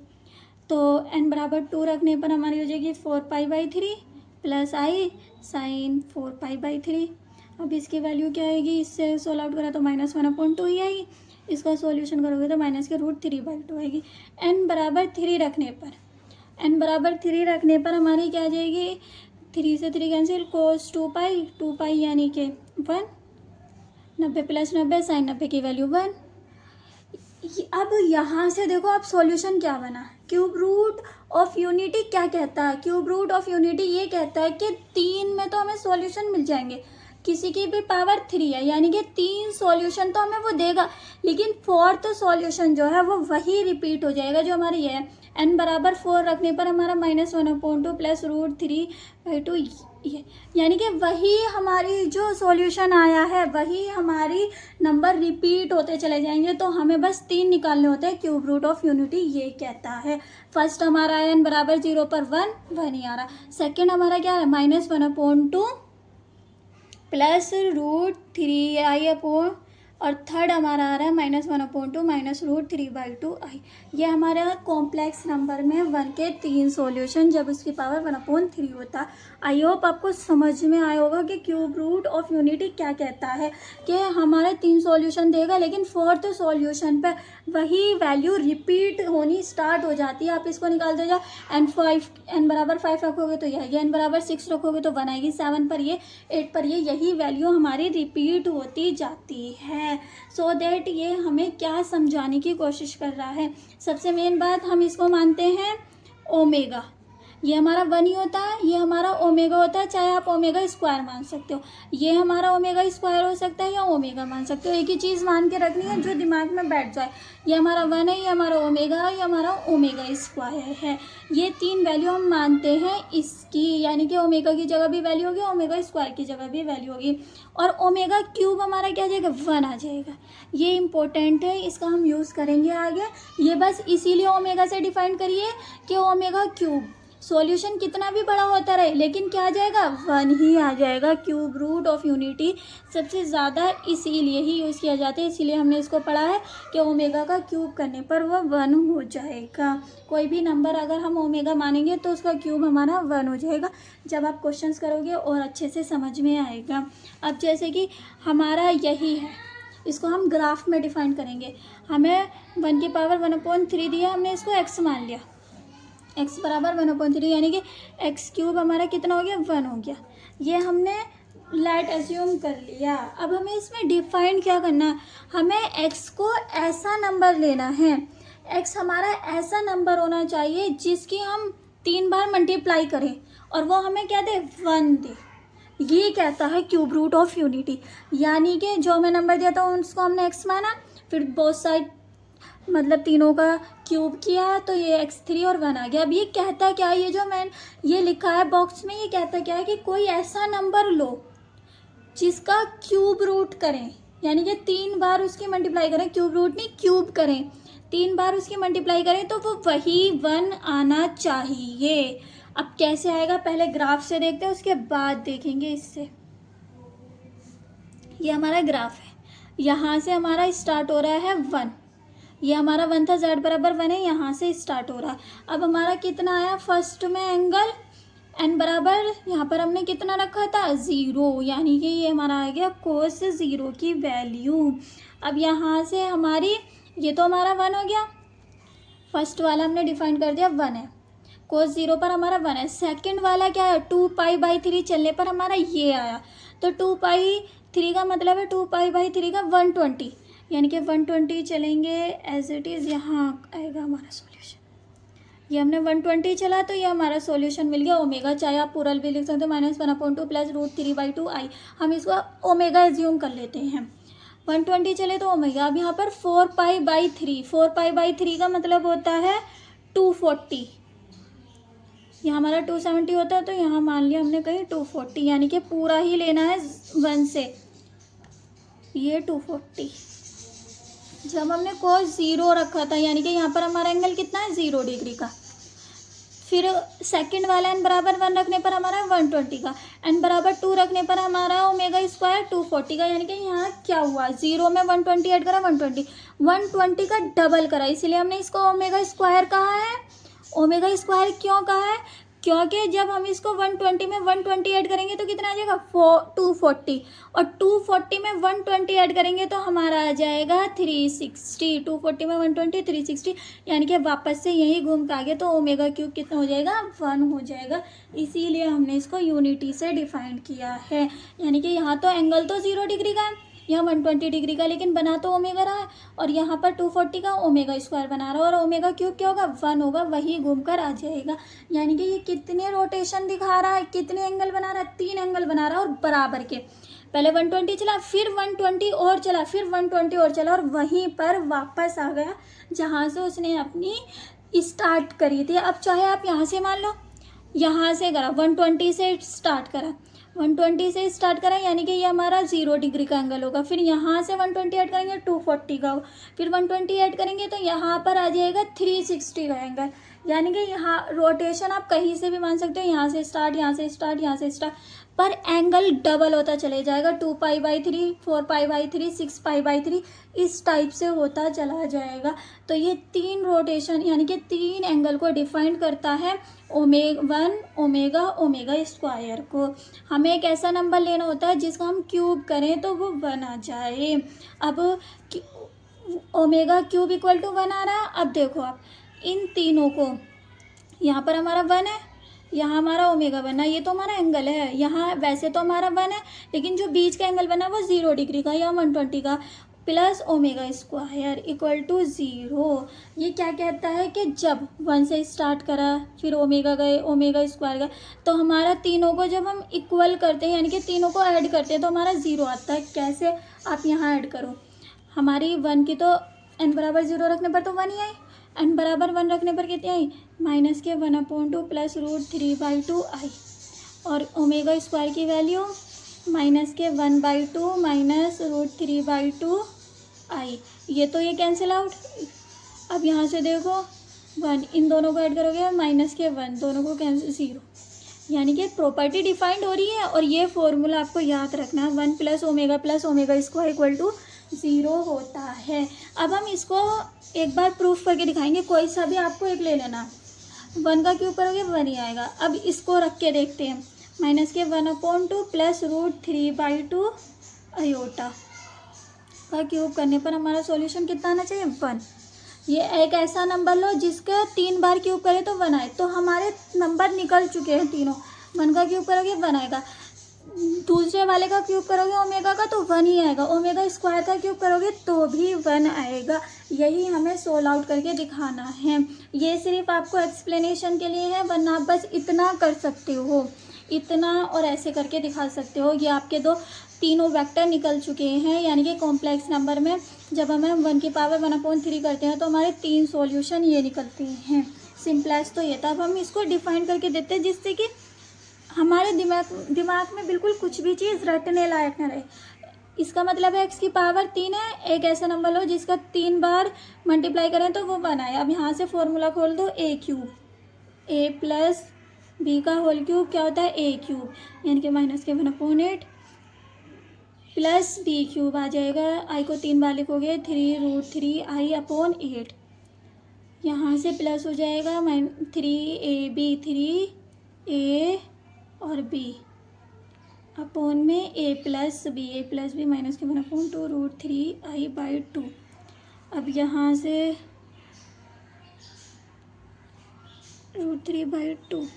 तो n बराबर 2 रखने पर हमारी हो जाएगी 4π/3 प्लस i साइन 4π/3। अब इसकी वैल्यू क्या आएगी, इससे सोल्व आउट करा तो -1/2 ही आएगी। इसका सॉल्यूशन करोगे तो -√3/2 आएगी। n बराबर 3 रखने पर हमारी क्या आ जाएगी, 3 से 3 कैंसिल, cos 2π यानी कि 1, 90 + 90 साइन 90 की वैल्यू 1। अब यहाँ से देखो आप सॉल्यूशन क्या बना, क्यूब रूट ऑफ यूनिटी क्या कहता है, क्यूब रूट ऑफ यूनिटी ये कहता है कि 3 में तो हमें सॉल्यूशन मिल जाएंगे, किसी की भी पावर 3 है यानी कि 3 सॉल्यूशन तो हमें वो देगा, लेकिन 4th सॉल्यूशन जो है वो वही रिपीट हो जाएगा जो हमारी ये है। n बराबर 4 रखने पर हमारा -1/2 प्लस √3/2 ये, यानी कि वही हमारी जो सॉल्यूशन आया है वही हमारी नंबर रिपीट होते चले जाएंगे। तो हमें बस 3 निकालने होते हैं, क्यूब रूट ऑफ यूनिटी ये कहता है। फर्स्ट हमारा है n बराबर 0 पर 1 ही आ रहा। सेकेंड हमारा क्या है, -1/2 प्लस √3i और थर्ड हमारा आ रहा है -1/2 -√3/2 आई। ये हमारा कॉम्प्लेक्स नंबर में 1 के 3 सॉल्यूशन जब उसकी पावर 1/3 होता। आई होप आपको समझ में आया होगा कि क्यूब रूट ऑफ यूनिटी क्या कहता है, कि हमारे 3 सॉल्यूशन देगा लेकिन 4th सॉल्यूशन पे वही वैल्यू रिपीट होनी स्टार्ट हो जाती है। आप इसको निकालते जाओ, n बराबर 5 रखोगे तो ये आएगी, n बराबर 6 रखोगे तो 1 आएगी, 7 पर ये, 8 पर ये, यही वैल्यू हमारी रिपीट होती जाती है। सो दैट ये हमें क्या समझाने की कोशिश कर रहा है, सबसे मेन बात हम इसको मानते हैं ओमेगा, ये हमारा 1 ही होता है, ये हमारा ओमेगा होता है, चाहे आप ओमेगा स्क्वायर मान सकते हो, ये हमारा ओमेगा स्क्वायर हो सकता है या ओमेगा मान सकते हो। एक ही चीज़ मान के रखनी है जो दिमाग में बैठ जाए, ये हमारा 1 है, ये हमारा ओमेगा है, ये हमारा ओमेगा स्क्वायर है। ये 3 वैल्यू हम मानते हैं इसकी, यानी कि ओमेगा की जगह भी वैल्यू होगी, ओमेगा स्क्वायर की जगह भी वैल्यू होगी, और ओमेगा क्यूब हमारा क्या आ जाएगा, 1 आ जाएगा। ये इंपॉर्टेंट है, इसका हम यूज़ करेंगे आगे। ये बस इसीलिए ओमेगा से डिफाइन करिए कि ओमेगा क्यूब सॉल्यूशन कितना भी बड़ा होता रहे लेकिन क्या आ जाएगा, 1 ही आ जाएगा। क्यूब रूट ऑफ यूनिटी सबसे ज़्यादा इसीलिए ही यूज़ किया जाता है, इसीलिए हमने इसको पढ़ा है कि ओमेगा का क्यूब करने पर वह 1 हो जाएगा। कोई भी नंबर अगर हम ओमेगा मानेंगे तो उसका क्यूब हमारा 1 हो जाएगा। जब आप क्वेश्चंस करोगे और अच्छे से समझ में आएगा। अब जैसे कि हमारा यही है, इसको हम ग्राफ में डिफाइन करेंगे। हमें 1 की पावर 1/3 दिया, हमने इसको x मान लिया, x बराबर 1/3 यानी कि x क्यूब हमारा कितना हो गया, 1 हो गया। ये हमने लेट एज्यूम कर लिया। अब हमें इसमें डिफाइन क्या करना है, हमें x को ऐसा नंबर लेना है, x हमारा ऐसा नंबर होना चाहिए जिसकी हम 3 बार मल्टीप्लाई करें और वो हमें क्या दे, 1 दे। ये कहता है क्यूब रूट ऑफ यूनिटी, यानी कि जो हमें नंबर दिया था उसको हमने x माना, फिर बोथ साइड मतलब तीनों का क्यूब किया तो ये x3 और 1 आ गया। अब ये कहता क्या है, ये जो मैं ये लिखा है बॉक्स में, ये कहता क्या है कि कोई ऐसा नंबर लो जिसका क्यूब रूट करें, यानी कि 3 बार उसकी मल्टीप्लाई करें, क्यूब रूट नहीं क्यूब करें, 3 बार उसकी मल्टीप्लाई करें तो वो वही 1 आना चाहिए। अब कैसे आएगा, पहले ग्राफ से देखते हैं उसके बाद देखेंगे इससे। ये हमारा ग्राफ है, यहाँ से हमारा स्टार्ट हो रहा है 1, ये हमारा 1 था, z बराबर 1 है, यहाँ से स्टार्ट हो रहा है। अब हमारा कितना आया, फर्स्ट में एंगल n बराबर यहाँ पर हमने कितना रखा था, 0, यानी कि ये हमारा आ गया cos 0 की वैल्यू। अब यहाँ से हमारी ये तो हमारा 1 हो गया, फर्स्ट वाला हमने डिफाइन कर दिया 1 है, cos 0 पर हमारा 1 है। सेकंड वाला क्या है, 2π/3 चलने पर हमारा ये आया, तो 2π3 का मतलब है 2π/3 का 120, यानी कि 120 चलेंगे एज इट इज़, यहाँ आएगा हमारा सॉल्यूशन। ये हमने 120 चला तो ये हमारा सॉल्यूशन मिल गया ओमेगा, चाहे आप पूरा भी लिख सकते हो -1/2 प्लस √3/2i, हम इसको ओमेगा एज्यूम कर लेते हैं। 120 चले तो ओमेगा, अब यहाँ पर 4π/3, 4π/3 का मतलब होता है 240, यहाँ हमारा 270 होता है, तो यहाँ मान लिया हमने कहीं 240, यानी कि पूरा ही लेना है 1 से, ये 240। जब हमने cos 0 रखा था, यानी कि यहाँ पर हमारा एंगल कितना है 0 डिग्री का, फिर सेकंड वाला n बराबर 1 रखने पर हमारा 120 का, n बराबर 2 रखने पर हमारा ओमेगा स्क्वायर 240 का, यानी कि यहाँ क्या हुआ, 0 में 120 ऐड करा, 120 का डबल करा, इसलिए हमने इसको ओमेगा स्क्वायर कहा है। ओमेगा स्क्वायर क्यों कहा है, क्योंकि जब हम इसको 120 में 120 ऐड करेंगे तो कितना आ जाएगा 240, और 240 में 120 ऐड करेंगे तो हमारा आ जाएगा 360, 240 में 120 360, यानी कि वापस से यही घूम के आ गया, तो ओमेगा क्यूब कितना हो जाएगा 1 हो जाएगा, इसीलिए हमने इसको यूनिटी से डिफाइन किया है। यानी कि यहाँ तो एंगल तो 0 डिग्री का है, यहाँ 120 डिग्री का, लेकिन बना तो ओमेगा रहा है, और यहाँ पर 240 का ओमेगा स्क्वायर बना रहा है, और ओमेगा क्यूब क्या होगा 1 होगा, वही घूमकर आ जाएगा। यानी कि ये कितने रोटेशन दिखा रहा है, कितने एंगल बना रहा है, 3 एंगल बना रहा है, और बराबर के। पहले 120 चला, फिर 120 और चला, फिर 120 और चला, और वहीं पर वापस आ गया जहाँ से उसने अपनी स्टार्ट करी थी। अब चाहे आप यहाँ से मान लो, यहाँ से करा 120 से स्टार्ट करा, 120 से स्टार्ट करा, यानी कि ये हमारा 0 डिग्री का एंगल होगा, फिर यहाँ से 120 ऐड करेंगे 240 का, फिर 120 ऐड करेंगे तो यहाँ पर आ जाएगा 360 का एंगल। यानी कि यहाँ रोटेशन आप कहीं से भी मान सकते हो, यहाँ से स्टार्ट, यहाँ से स्टार्ट, यहाँ से स्टार्ट, पर एंगल डबल होता चले जाएगा, 2π/3, 4π/3, 6π/3, इस टाइप से होता चला जाएगा। तो ये 3 रोटेशन यानी कि 3 एंगल को डिफाइन करता है ओमेगा स्क्वायर को। हमें एक ऐसा नंबर लेना होता है जिसको हम क्यूब करें तो वो 1 आ जाए। अब ओमेगा क्यूब इक्वल टू 1 आ रहा है। अब देखो आप इन तीनों को, यहाँ पर हमारा 1 है, यहाँ हमारा ओमेगा बना, ये तो हमारा एंगल है, यहाँ वैसे तो हमारा 1 है, लेकिन जो बीच का एंगल बना वो 0 डिग्री का या 120 का, plus omega square equal to 0। ये क्या कहता है कि जब 1 से स्टार्ट करा, फिर ओमेगा गए, ओमेगा स्क्वायर गए, तो हमारा तीनों को जब हम इक्वल करते हैं, यानी कि तीनों को ऐड करते हैं, तो हमारा 0 आता है। कैसे, आप यहाँ ऐड करो, हमारी 1 की तो n बराबर 0 रखने पर तो 1 ही आई, n बराबर 1 रखने पर कितनी आई, -1/2 प्लस √3/2i, और ओमेगा स्क्वायर की वैल्यू -1/2 माइनस √3/2i। ये तो ये कैंसिल आउट। अब यहाँ से देखो 1, इन दोनों को ऐड करोगे -1, दोनों को कैंसिल 0, यानी कि प्रॉपर्टी डिफाइंड हो रही है। और ये फॉर्मूला आपको याद रखना है, 1 + ओमेगा स्क्वायर इक्वल टू 0 होता है। अब हम इसको एक बार प्रूफ करके दिखाएंगे, कोई सा भी आपको एक ले लेना, 1 का क्यूब करोगे 1 ही आएगा। अब इसको रख के देखते हैं, -1/2 प्लस √3/2 आयोटा का क्यूब करने पर हमारा सॉल्यूशन कितना आना चाहिए 1। ये एक ऐसा नंबर लो जिसका 3 बार क्यूब करे तो 1 आए, तो हमारे नंबर निकल चुके हैं तीनों। 1 का क्यूब करोगे 1 आएगा, दूसरे वाले का क्यूब करोगे ओमेगा का तो 1 ही आएगा, ओमेगा स्क्वायर का क्यूब करोगे तो भी 1 आएगा। यही हमें सोल्व आउट करके दिखाना है। ये सिर्फ आपको एक्सप्लेनेशन के लिए है, वरना आप बस इतना कर सकते हो, इतना और ऐसे करके दिखा सकते हो। ये आपके तीनों वेक्टर निकल चुके हैं, यानी कि कॉम्प्लेक्स नंबर में जब हमें 1 की पावर 1/3 करते हैं तो हमारे 3 सॉल्यूशन ये निकलते हैं। सिंपलेस्ट तो ये था। अब हम इसको डिफाइन करके देते हैं जिससे कि हमारे दिमाग में बिल्कुल कुछ भी चीज़ रटने लायक न रहे। इसका मतलब है x की पावर 3 है, एक ऐसा नंबर लो जिसका 3 बार मल्टीप्लाई करें तो वो 1 आए। अब यहाँ से फॉर्मूला खोल दो, a³ a प्लस b का होल क्यूब क्या होता है a³ यानी कि -1/8 प्लस b³ आ जाएगा, i को 3 बार लिखोगे 3√3i/8, यहाँ से प्लस हो जाएगा 3ab 3a और b अपॉन में a प्लस बी -1/2 √3i/2 अब यहाँ से √3/2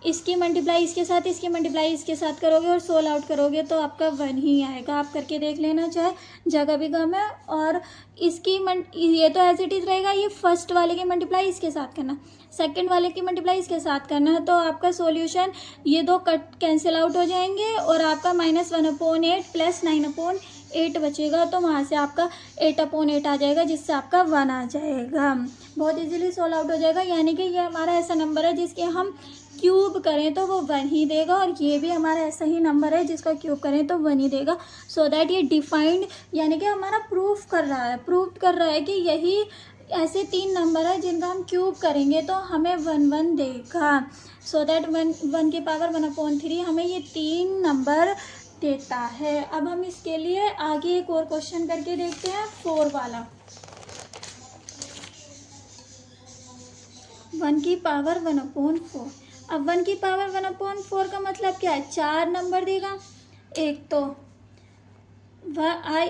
इसकी मल्टीप्लाई इसके साथ, इसकी मल्टीप्लाई इसके साथ करोगे और 16 आउट करोगे तो आपका 1 ही आएगा। आप करके देख लेना, चाहे जगह भी कम है। और इसकी ये तो एज इट इज़ रहेगा। ये फर्स्ट वाले की मल्टीप्लाई इसके साथ करना, सेकंड वाले की मल्टीप्लाई इसके साथ करना है, तो आपका सॉल्यूशन ये दो कट कैंसिल आउट हो जाएंगे और आपका -1/8 + 9/8 बचेगा। तो वहाँ से आपका 8/8 आ जाएगा, जिससे आपका 1 आ जाएगा। बहुत इजीली सॉल्व आउट हो जाएगा। यानी कि ये हमारा ऐसा नंबर है जिसके हम क्यूब करें तो वो 1 ही देगा, और ये भी हमारा ऐसा ही नंबर है जिसका क्यूब करें तो 1 ही देगा। सो दैट ये डिफाइंड यानी कि हमारा प्रूफ कर रहा है कि यही ऐसे 3 नंबर है जिनका हम क्यूब करेंगे तो हमें 1 देगा। सो दैट 1 की पावर 1/3 हमें ये 3 नंबर देता है। अब हम इसके लिए आगे एक और क्वेश्चन करके देखते हैं, 4 वाला। 1 की पावर 1/4। अब 1 की पावर 1/4 का मतलब क्या है? 4 नंबर देगा। एक तो 1i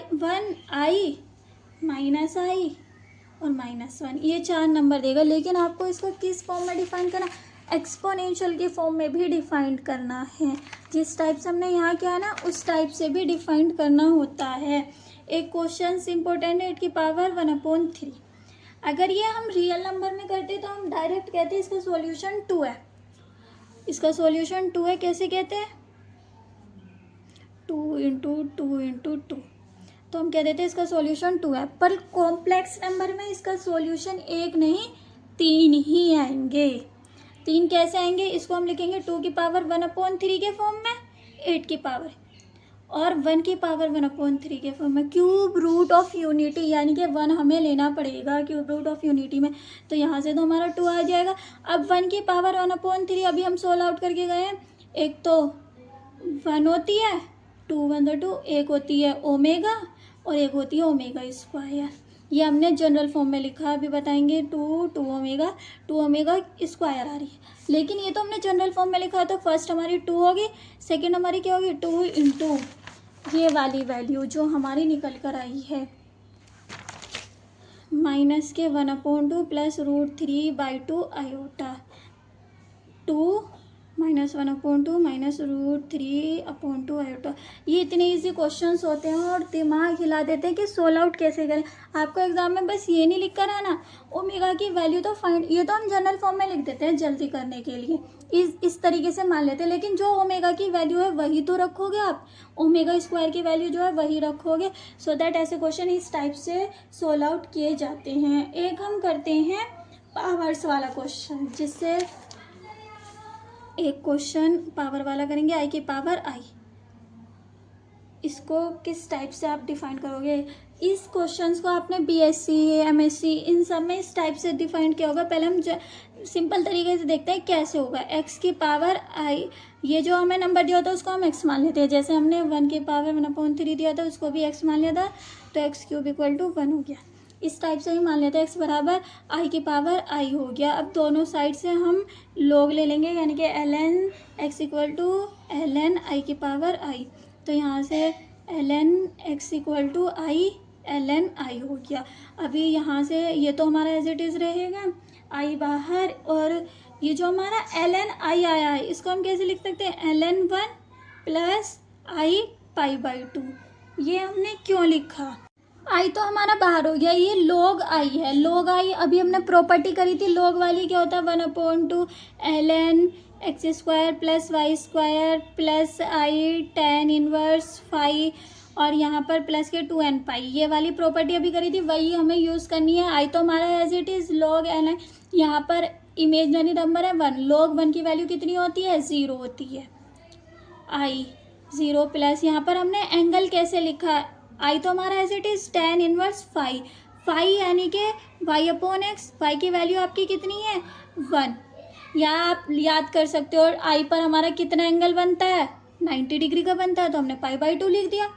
-i और -1, ये 4 नंबर देगा। लेकिन आपको इसको किस फॉर्म में डिफाइन करना? एक्सपोनेंशियल के फॉर्म में भी डिफाइन करना है। जिस टाइप से हमने यहाँ किया है ना, उस टाइप से भी डिफाइन करना होता है। एक क्वेश्चन इम्पोर्टेंट है, 8 की पावर 1/3। अगर ये हम रियल नंबर में करते तो हम डायरेक्ट कहते हैं इसका सॉल्यूशन 2 है। इसका सॉल्यूशन 2 है। कैसे कहते हैं? 2 × 2 × 2, तो हम कह देते हैं इसका सॉल्यूशन 2 है। पर कॉम्प्लेक्स नंबर में इसका सॉल्यूशन 1 नहीं 3 ही आएंगे। 3 कैसे आएंगे? इसको हम लिखेंगे 2 की पावर 1/3 के फॉर्म में, 8 की पावर, और 1 की पावर 1/3 के फॉर्म में। क्यूब रूट ऑफ यूनिटी यानी कि 1 हमें लेना पड़ेगा क्यूब रूट ऑफ यूनिटी में। तो यहाँ से तो हमारा 2 आ जाएगा। अब 1 की पावर 1/3 अभी हम सोल्व आउट करके गए हैं। एक तो 1 होती है, 2 1 2, एक होती है ओमेगा और एक होती है ω²। ये हमने जनरल फॉर्म में लिखा, अभी बताएंगे। 2 ओमेगा 2 ओमेगा स्क्वायर आ रही है। लेकिन ये तो हमने जनरल फॉर्म में लिखा, तो फर्स्ट हमारी 2 होगी, सेकंड हमारी क्या होगी? 2 × ये वाली वैल्यू जो हमारी निकल कर आई है, -1/2 + √3/2 आयोटा। 2 -1/2 -√3/2 आयोटा। ये इतने इजी क्वेश्चंस होते हैं और दिमाग हिला देते हैं कि सोल्व आउट कैसे करें। आपको एग्जाम में बस ये नहीं लिख कर आना ओमेगा की वैल्यू तो फाइंड, ये तो हम जनरल फॉर्म में लिख देते हैं जल्दी करने के लिए, इस तरीके से मान लेते हैं। लेकिन जो ओमेगा की वैल्यू है वही तो रखोगे आप, ω² की वैल्यू जो है वही रखोगे। सो दैट ऐसे क्वेश्चन इस टाइप से सोल्व आउट किए जाते हैं। एक हम करते हैं पावर्स वाला क्वेश्चन, जिससे एक क्वेश्चन पावर वाला करेंगे, i की पावर i। इसको किस टाइप से आप डिफाइन करोगे? इस क्वेश्चंस को आपने BSc MSc इन सब में इस टाइप से डिफाइन किया होगा। पहले हम सिंपल तरीके से देखते हैं कैसे होगा। x की पावर i, ये जो हमें नंबर दिया होता है उसको हम x मान लेते हैं। जैसे हमने 1 की पावर 1/3 दिया था, उसको भी x मान लिया था, तो x³ = 1 हो गया। इस टाइप से ही मान लेते हैं x बराबर i की पावर i हो गया। अब दोनों साइड से हम log ले लेंगे, यानी कि ln x = ln i की पावर i। तो यहाँ से ln x = i ln i हो गया। अभी यहाँ से ये तो हमारा एज इट इज़ रहेगा, i बाहर, और ये जो हमारा ln i आया है इसको हम कैसे लिख सकते हैं? ln 1 + i π/2। ये हमने क्यों लिखा? आई तो हमारा बाहर हो गया, ये log i है। log i अभी हमने प्रॉपर्टी करी थी, log वाली क्या होता है? 1/2 ln x² + y² + i tan inverse phi, और यहाँ पर प्लस के 2n π। ये वाली प्रॉपर्टी अभी करी थी, वही हमें यूज़ करनी है। आई तो हमारा as it is log ln, यहाँ पर इमेजनरी नंबर है 1, log 1 की वैल्यू कितनी होती है? 0 होती है। i 0 प्लस यहाँ पर हमने एंगल कैसे लिखा? आई तो हमारा as it is tan inverse phi, phi यानी कि y/x, y की वैल्यू आपकी कितनी है? 1। या आप याद कर सकते हो, आई पर हमारा कितना एंगल बनता है? 90 डिग्री का बनता है, तो हमने π/2 लिख दिया।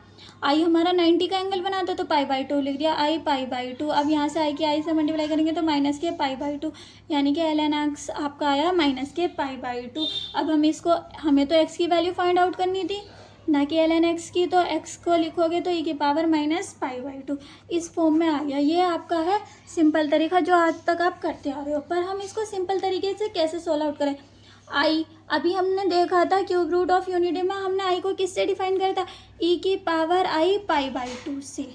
आई हमारा 90 का एंगल बनाता है तो π/2 लिख दिया, i π/2। अब यहाँ से i की i से मल्टीप्लाई करेंगे तो -के π/2, यानी कि ln x आपका आया -के π/2। अब हम इसको, हमें तो x की वैल्यू फाइंड आउट करनी थी, ना कि ln x की, तो x को लिखोगे तो e की power minus pi by two, इस फॉर्म में आ गया। ये आपका है सिंपल तरीका जो आज तक आप करते आ रहे हो। पर हम इसको सिंपल तरीके से कैसे सोल्व आउट करें। आई अभी हमने देखा था क्यूब रूट ऑफ यूनिटी में हमने आई को किससे डिफाइन किया था, e की power I pi by two से,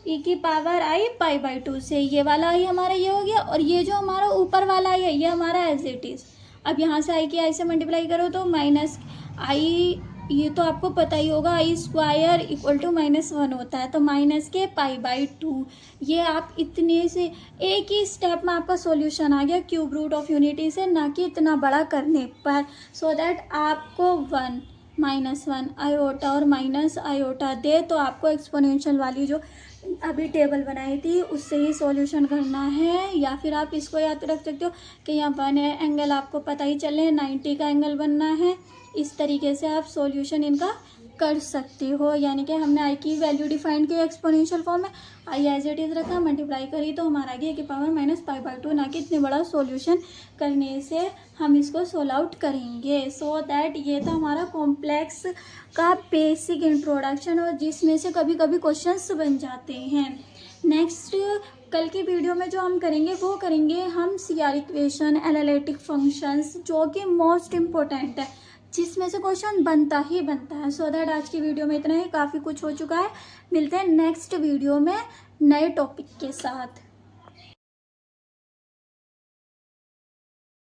e की power I pi by two से। ये वाला आई हमारा ये हो गया, और ये जो हमारा ऊपर वाला आई है ये हमारा एज इट इज़। अब यहाँ से आई की आई से मल्टीप्लाई करो तो माइनस आई, ये तो आपको पता ही होगा, आई स्क्वायर इक्वल टू -1 होता है, तो माइनस के पाई बाई टू। ये आप इतने से एक ही स्टेप में आपका सॉल्यूशन आ गया क्यूब रूट ऑफ यूनिटी से, ना कि इतना बड़ा करने पर। सो दैट आपको 1 -1 आयोटा और माइनस आयोटा दे तो आपको एक्सपोनेंशियल वाली जो अभी टेबल बनाई थी उससे ही सॉल्यूशन करना है। या फिर आप इसको याद रख सकते हो कि यहाँ 1 है, एंगल आपको पता ही चले 90 का एंगल बनना है। इस तरीके से आप सॉल्यूशन इनका कर सकते हो। यानी कि हमने आई की वैल्यू डिफाइन की एक्सपोनेंशियल फॉर्म में, आई एज इट इज़ रखा, मल्टीप्लाई करी तो हमारा गया की power minus pi by two, ना कि इतने बड़ा सॉल्यूशन करने से हम इसको सोल्व आउट करेंगे। सो दैट ये था हमारा कॉम्प्लेक्स का बेसिक इंट्रोडक्शन, और जिसमें से कभी कभी क्वेश्चंस बन जाते हैं। नेक्स्ट कल की वीडियो में जो हम करेंगे वो करेंगे हम CR इक्वेशन, एनालिटिक फंक्शंस, जो कि मोस्ट इम्पोर्टेंट है, जिसमें से क्वेश्चन बनता ही बनता है। सो दैट आज की वीडियो में इतना ही, काफ़ी कुछ हो चुका है। मिलते हैं नेक्स्ट वीडियो में नए टॉपिक के साथ।